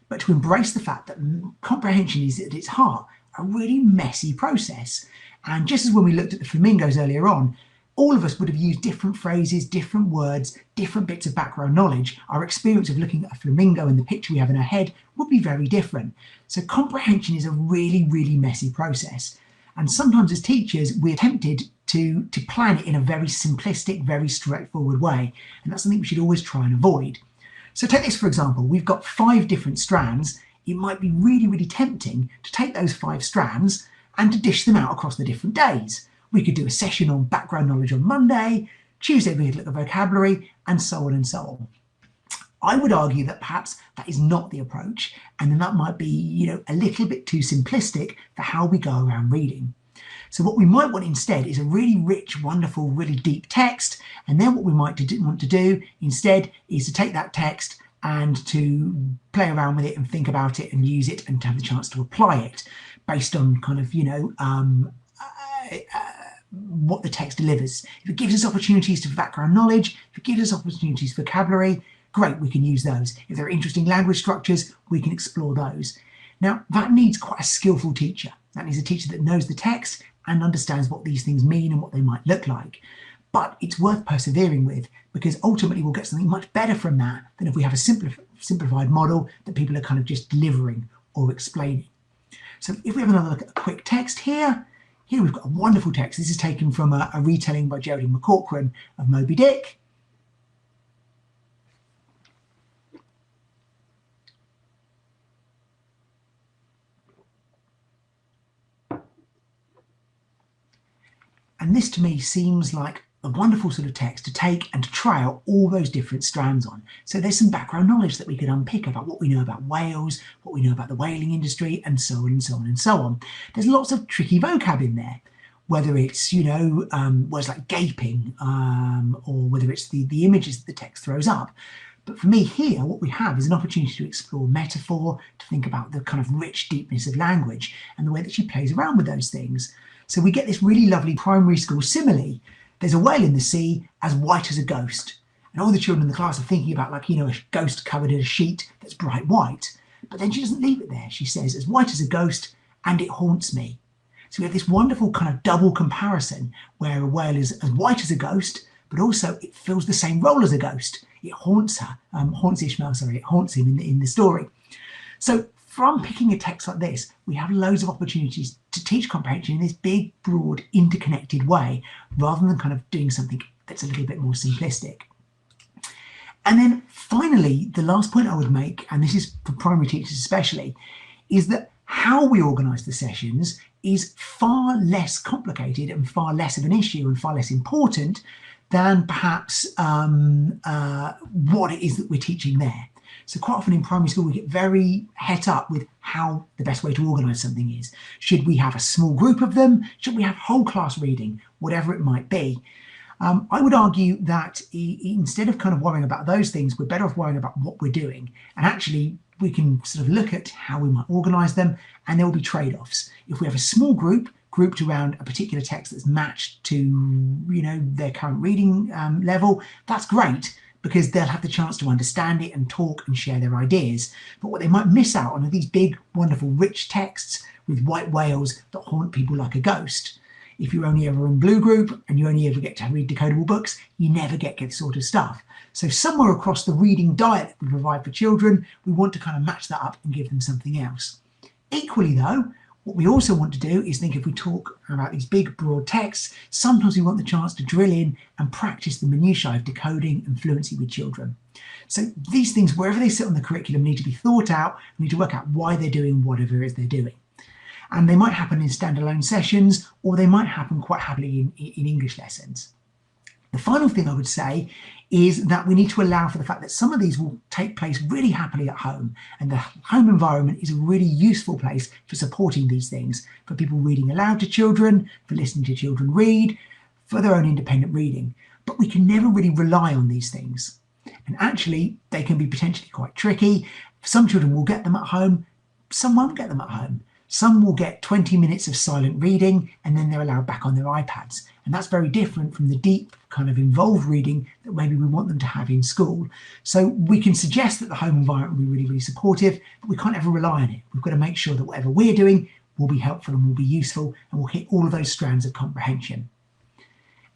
but to embrace the fact that comprehension is at its heart a really messy process. And just as when we looked at the flamingos earlier on, all of us would have used different phrases, different words, different bits of background knowledge. Our experience of looking at a flamingo and the picture we have in our head would be very different. So comprehension is a really, really messy process. And sometimes as teachers, we're tempted to plan it in a very simplistic, very straightforward way. And that's something we should always try and avoid. So take this, for example, we've got 5 different strands. It might be really, really tempting to take those 5 strands and to dish them out across the different days. We could do a session on background knowledge on Monday, Tuesday we could look at vocabulary, and so on and so on. I would argue that perhaps that is not the approach, and then that might be, a little bit too simplistic for how we go around reading. So what we might want instead is a really rich, wonderful, really deep text, and then what we might want to do instead is to take that text and to play around with it and think about it and use it and to have the chance to apply it based on kind of, what the text delivers. If it gives us opportunities for background knowledge, if it gives us opportunities for vocabulary, great, we can use those. If there are interesting language structures, we can explore those. Now, that needs quite a skillful teacher. That needs a teacher that knows the text and understands what these things mean and what they might look like. But it's worth persevering with, because ultimately we'll get something much better from that than if we have a simplified model that people are kind of just delivering or explaining. So if we have another look at a quick text here we've got a wonderful text. This is taken from a retelling by Jodie McCaughrean of Moby Dick. And this to me seems like a wonderful sort of text to take and to try out all those different strands on. So there's some background knowledge that we could unpick about what we know about whales, what we know about the whaling industry, and so on and so on and so on. There's lots of tricky vocab in there, whether it's, words like gaping, or whether it's the images that the text throws up. But for me here, what we have is an opportunity to explore metaphor, to think about the kind of rich deepness of language and the way that she plays around with those things. So we get this really lovely primary school simile. There's a whale in the sea as white as a ghost. And all the children in the class are thinking about a ghost covered in a sheet that's bright white. But then she doesn't leave it there. She says, as white as a ghost, and it haunts me. So we have this wonderful kind of double comparison where a whale is as white as a ghost, but also it fills the same role as a ghost. It haunts her, it haunts him in the story. So from picking a text like this, we have loads of opportunities to teach comprehension in this big, broad, interconnected way, rather than kind of doing something that's a little bit more simplistic. And then finally, the last point I would make, and this is for primary teachers especially, is that how we organise the sessions is far less complicated and far less of an issue and far less important than perhaps what it is that we're teaching there. So quite often in primary school, we get very het up with how the best way to organise something is. Should we have a small group of them? Should we have whole class reading? Whatever it might be. I would argue that instead of kind of worrying about those things, we're better off worrying about what we're doing. And actually, we can sort of look at how we might organise them, and there will be trade-offs. If we have a small group grouped around a particular text that's matched to, their current reading level, that's great, because they'll have the chance to understand it and talk and share their ideas. But what they might miss out on are these big, wonderful, rich texts with white whales that haunt people like a ghost. If you're only ever in Blue Group and you only ever get to read decodable books, you never get this sort of stuff. So somewhere across the reading diet that we provide for children, we want to kind of match that up and give them something else. Equally though, what we also want to do is think, if we talk about these big, broad texts, sometimes we want the chance to drill in and practice the minutiae of decoding and fluency with children. So these things, wherever they sit on the curriculum, need to be thought out. We need to work out why they're doing whatever it is they're doing. And they might happen in standalone sessions, or they might happen quite happily in English lessons. The final thing I would say is that we need to allow for the fact that some of these will take place really happily at home, and the home environment is a really useful place for supporting these things, for people reading aloud to children, for listening to children read, for their own independent reading. But we can never really rely on these things. And actually, they can be potentially quite tricky. Some children will get them at home, some won't get them at home. Some will get 20 minutes of silent reading and then they're allowed back on their iPads. And that's very different from the deep kind of involved reading that maybe we want them to have in school. So we can suggest that the home environment will be really, really supportive, but we can't ever rely on it. We've got to make sure that whatever we're doing will be helpful and will be useful and will hit all of those strands of comprehension.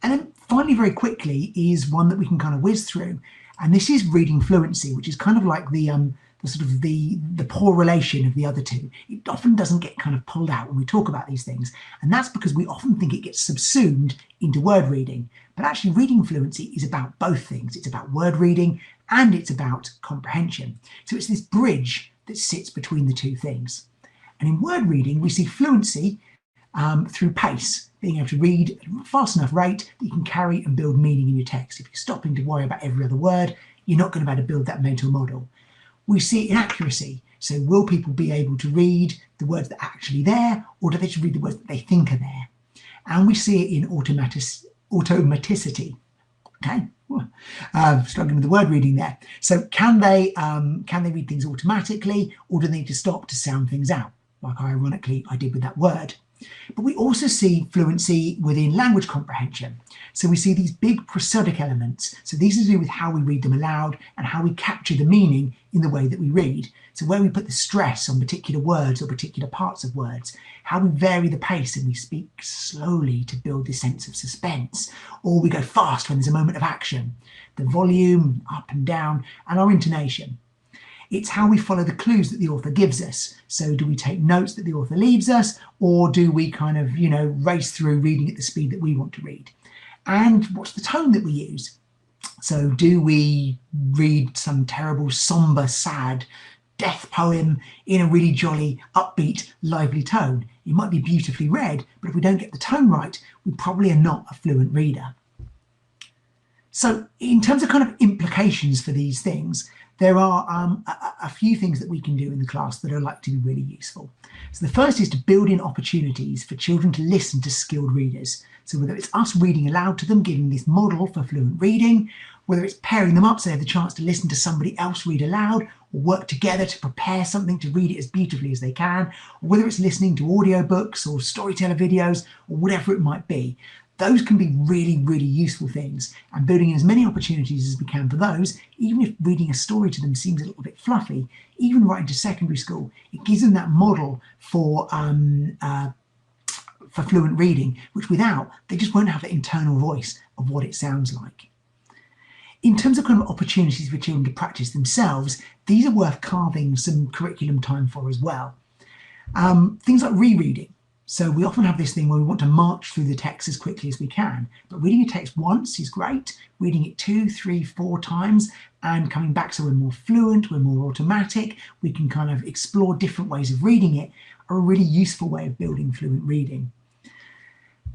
And then finally, very quickly, is one that we can kind of whiz through. And this is reading fluency, which is kind of like the poor relation of the other two. It often doesn't get kind of pulled out when we talk about these things. And that's because we often think it gets subsumed into word reading. But actually reading fluency is about both things. It's about word reading and it's about comprehension. So it's this bridge that sits between the two things. And in word reading, we see fluency through pace, being able to read at a fast enough rate that you can carry and build meaning in your text. If you're stopping to worry about every other word, you're not going to be able to build that mental model. We see it in accuracy. So will people be able to read the words that are actually there, or do they just read the words that they think are there? And we see it in automaticity. Okay, struggling with the word reading there. So can they read things automatically, or do they need to stop to sound things out, like ironically I did with that word? But we also see fluency within language comprehension. So we see these big prosodic elements. So these are to do with how we read them aloud and how we capture the meaning in the way that we read. So where we put the stress on particular words or particular parts of words, how we vary the pace and we speak slowly to build this sense of suspense, or we go fast when there's a moment of action, the volume up and down, and our intonation. It's how we follow the clues that the author gives us. So do we take notes that the author leaves us, or do we kind of, race through reading at the speed that we want to read? And what's the tone that we use? So do we read some terrible, somber, sad death poem in a really jolly, upbeat, lively tone? It might be beautifully read, but if we don't get the tone right, we probably are not a fluent reader. So in terms of kind of implications for these things, there are a few things that we can do in the class that are likely to be really useful. So the first is to build in opportunities for children to listen to skilled readers. So whether it's us reading aloud to them, giving this model for fluent reading, whether it's pairing them up so they have the chance to listen to somebody else read aloud, or work together to prepare something to read it as beautifully as they can, or whether it's listening to audiobooks or storyteller videos or whatever it might be. Those can be really, really useful things, and building in as many opportunities as we can for those, even if reading a story to them seems a little bit fluffy, even right into secondary school, it gives them that model for fluent reading, which without, they just won't have that internal voice of what it sounds like. In terms of kind of opportunities for children to practice themselves, these are worth carving some curriculum time for as well. Things like rereading. So we often have this thing where we want to march through the text as quickly as we can, but reading a text once is great, reading it 2, 3, 4 times and coming back so we're more fluent, we're more automatic, we can kind of explore different ways of reading it, are a really useful way of building fluent reading.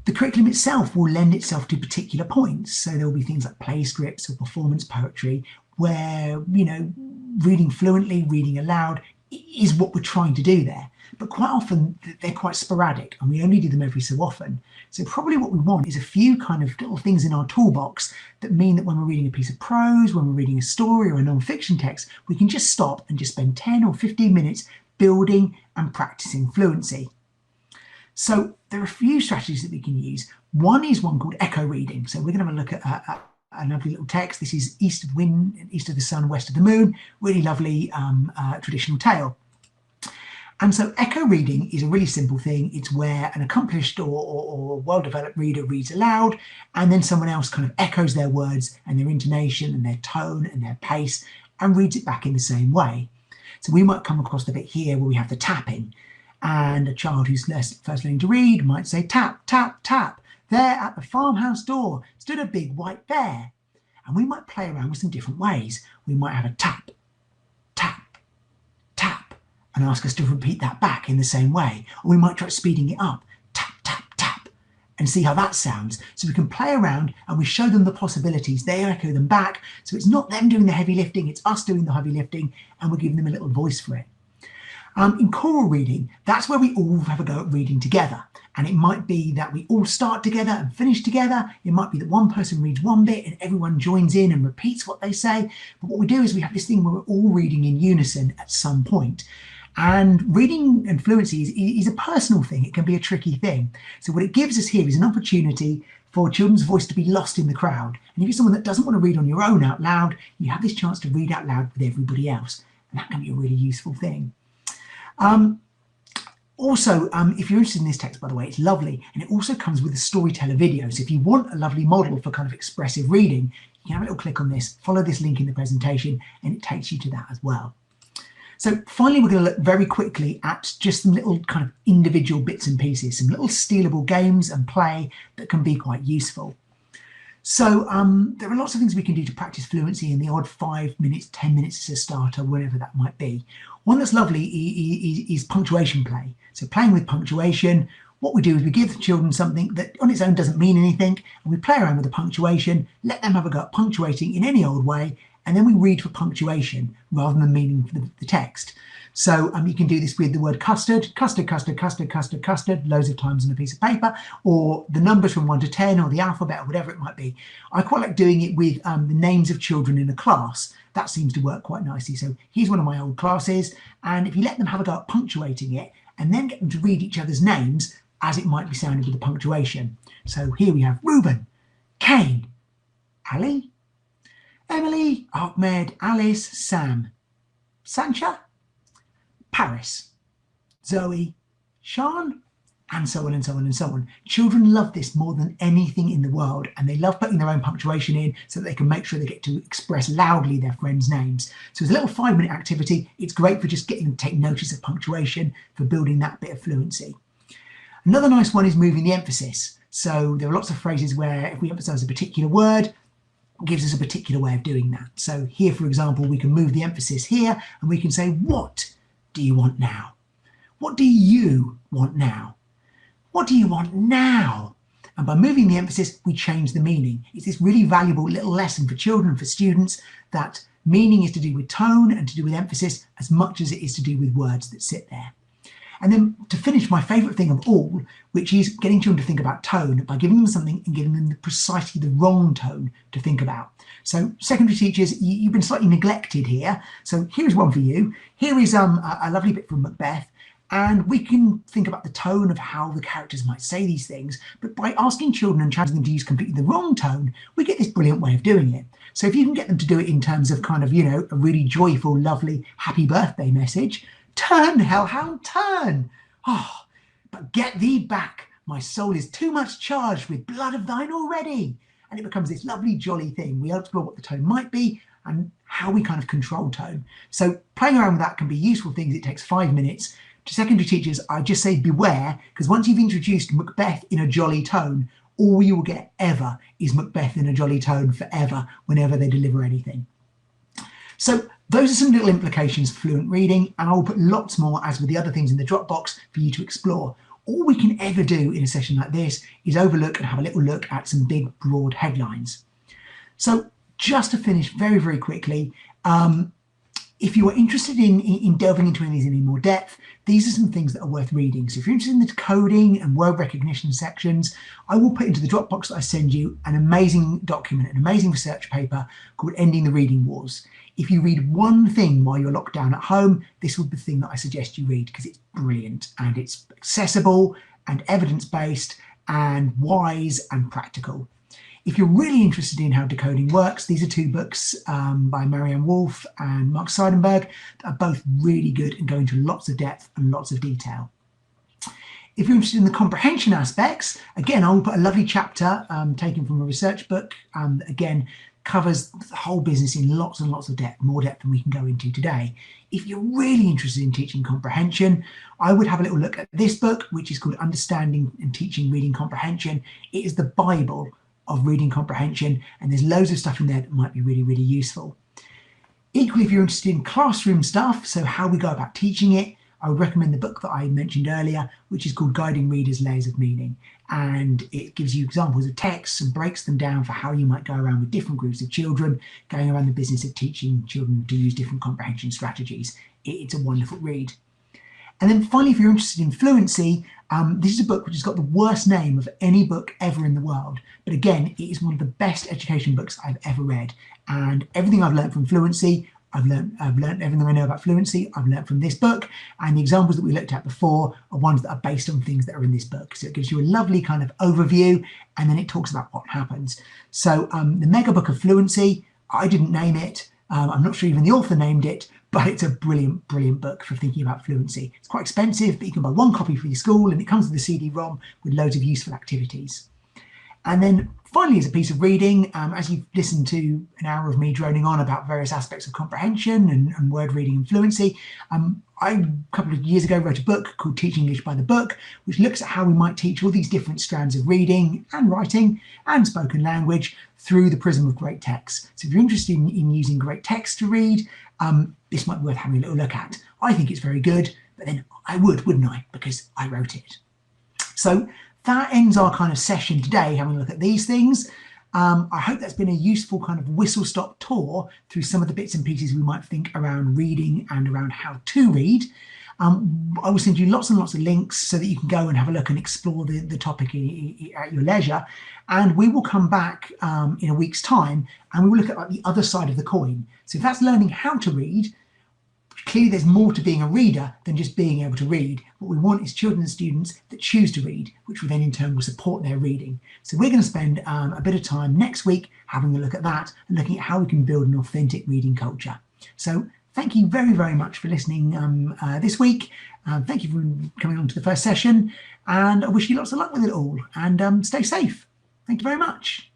The curriculum itself will lend itself to particular points. So there will be things like play scripts or performance poetry where, reading fluently, reading aloud is what we're trying to do there. But quite often they're quite sporadic and we only do them every so often. So probably what we want is a few kind of little things in our toolbox that mean that when we're reading a piece of prose, when we're reading a story or a non-fiction text, we can just stop and just spend 10 or 15 minutes building and practicing fluency. So there are a few strategies that we can use. One is one called echo reading. So we're going to have a look at a lovely little text. This is East of Wind, East of the Sun, West of the Moon, really lovely traditional tale. And so echo reading is a really simple thing. It's where an accomplished or well-developed reader reads aloud and then someone else kind of echoes their words and their intonation and their tone and their pace and reads it back in the same way. So we might come across the bit here where we have the tapping, and a child who's first learning to read might say tap, tap, tap. There at the farmhouse door stood a big white bear. And we might play around with some different ways. We might have a tap, tap, tap, and ask us to repeat that back in the same way. Or we might try speeding it up, tap, tap, tap, and see how that sounds. So we can play around and we show them the possibilities. They echo them back. So it's not them doing the heavy lifting, it's us doing the heavy lifting, and we're giving them a little voice for it. In choral reading, that's where we all have a go at reading together. And it might be that we all start together and finish together. It might be that one person reads one bit and everyone joins in and repeats what they say. But what we do is we have this thing where we're all reading in unison at some point. And reading and fluency is a personal thing. It can be a tricky thing. So what it gives us here is an opportunity for children's voice to be lost in the crowd. And if you're someone that doesn't want to read on your own out loud, you have this chance to read out loud with everybody else. And that can be a really useful thing. Also, if you're interested in this text, by the way, it's lovely. And it also comes with a storyteller video. So if you want a lovely model for kind of expressive reading, you can have a little click on this, follow this link in the presentation, and it takes you to that as well. So finally, we're going to look very quickly at just some little kind of individual bits and pieces, some little stealable games and play that can be quite useful. So there are lots of things we can do to practice fluency in the odd 5 minutes, 10 minutes as a starter, whatever that might be. One that's lovely is punctuation play. So playing with punctuation, what we do is we give the children something that on its own doesn't mean anything, and we play around with the punctuation, let them have a go at punctuating in any old way, and then we read for punctuation rather than meaning for the text. So you can do this with the word custard, custard, custard, custard, custard, custard, loads of times on a piece of paper, or the numbers from 1 to 10, or the alphabet, or whatever it might be. I quite like doing it with the names of children in a class. That seems to work quite nicely. So here's one of my old classes, and if you let them have a go at punctuating it, and then get them to read each other's names as it might be sounded with the punctuation. So here we have Reuben, Kane, Ali, Emily, Ahmed, Alice, Sam, Sancha, Paris, Zoe, Sean, and so on and so on and so on. Children love this more than anything in the world, and they love putting their own punctuation in so that they can make sure they get to express loudly their friends' names. So it's a little 5-minute activity. It's great for just getting them to take notice of punctuation, for building that bit of fluency. Another nice one is moving the emphasis. So there are lots of phrases where if we emphasize a particular word, it gives us a particular way of doing that. So here, for example, we can move the emphasis here and we can say, what do you want now? What do you want now? What do you want now? And by moving the emphasis, we change the meaning. It's this really valuable little lesson for children and for students that meaning is to do with tone and to do with emphasis as much as it is to do with words that sit there. And then to finish, my favourite thing of all, which is getting children to think about tone by giving them something and giving them precisely the wrong tone to think about. So secondary teachers, you've been slightly neglected here. So here's one for you. Here is a lovely bit from Macbeth. And we can think about the tone of how the characters might say these things, but by asking children and challenging them to use completely the wrong tone, we get this brilliant way of doing it. So if you can get them to do it in terms of kind of, you know, a really joyful, lovely, happy birthday message, turn, hellhound, turn. Oh, but get thee back. My soul is too much charged with blood of thine already. And it becomes this lovely, jolly thing. We explore what the tone might be and how we kind of control tone. So playing around with that can be useful things. It takes 5 minutes. To secondary teachers, I just say beware, because once you've introduced Macbeth in a jolly tone, all you will get ever is Macbeth in a jolly tone forever, whenever they deliver anything. So those are some little implications for fluent reading, and I'll put lots more, as with the other things in the Dropbox, for you to explore. All we can ever do in a session like this is overlook and have a little look at some big, broad headlines. So just to finish very, very quickly, if you are interested in delving into any of these in any more depth, these are some things that are worth reading. So if you're interested in the decoding and word recognition sections, I will put into the Dropbox that I send you an amazing document, an amazing research paper called Ending the Reading Wars. If you read one thing while you're locked down at home, this will be the thing that I suggest you read, because it's brilliant and it's accessible and evidence-based and wise and practical. If you're really interested in how decoding works, these are 2 books by Marianne Wolf and Mark Seidenberg that are both really good and go into lots of depth and lots of detail. If you're interested in the comprehension aspects, again, I will put a lovely chapter taken from a research book that again covers the whole business in lots and lots of depth, more depth than we can go into today. If you're really interested in teaching comprehension, I would have a little look at this book, which is called Understanding and Teaching Reading Comprehension. It is the Bible of reading comprehension, and there's loads of stuff in there that might be really, really useful. Equally, if you're interested in classroom stuff, so how we go about teaching it, I would recommend the book that I mentioned earlier, which is called Guiding Readers Layers of Meaning. And it gives you examples of texts and breaks them down for how you might go around with different groups of children, going around the business of teaching children to use different comprehension strategies. It's a wonderful read. And then finally, if you're interested in fluency, this is a book which has got the worst name of any book ever in the world. But again, it is one of the best education books I've ever read. And everything I've learned from fluency, I've learned everything I know about fluency, I've learned from this book. And the examples that we looked at before are ones that are based on things that are in this book. So it gives you a lovely kind of overview, and then it talks about what happens. So the Mega Book of Fluency, I didn't name it. I'm not sure even the author named it, but it's a brilliant, brilliant book for thinking about fluency. It's quite expensive, but you can buy one copy for your school, and it comes with a CD-ROM with loads of useful activities. And then finally, as a piece of reading, as you've listened to an hour of me droning on about various aspects of comprehension and word reading and fluency, I, a couple of years ago, wrote a book called Teach English by the Book, which looks at how we might teach all these different strands of reading and writing and spoken language through the prism of great texts. So if you're interested in using great text to read, this might be worth having a little look at. I think it's very good, but then I wouldn't I? Because I wrote it. So that ends our kind of session today, having a look at these things. I hope that's been a useful kind of whistle-stop tour through some of the bits and pieces we might think around reading and around how to read. I will send you lots and lots of links so that you can go and have a look and explore the topic at your leisure. And we will come back in a week's time, and we will look at like the other side of the coin. So if that's learning how to read, clearly there's more to being a reader than just being able to read. What we want is children and students that choose to read, which will then in turn will support their reading. So we're going to spend a bit of time next week having a look at that and looking at how we can build an authentic reading culture. So thank you very, very much for listening this week. Thank you for coming on to the first session, and I wish you lots of luck with it all, and stay safe. Thank you very much.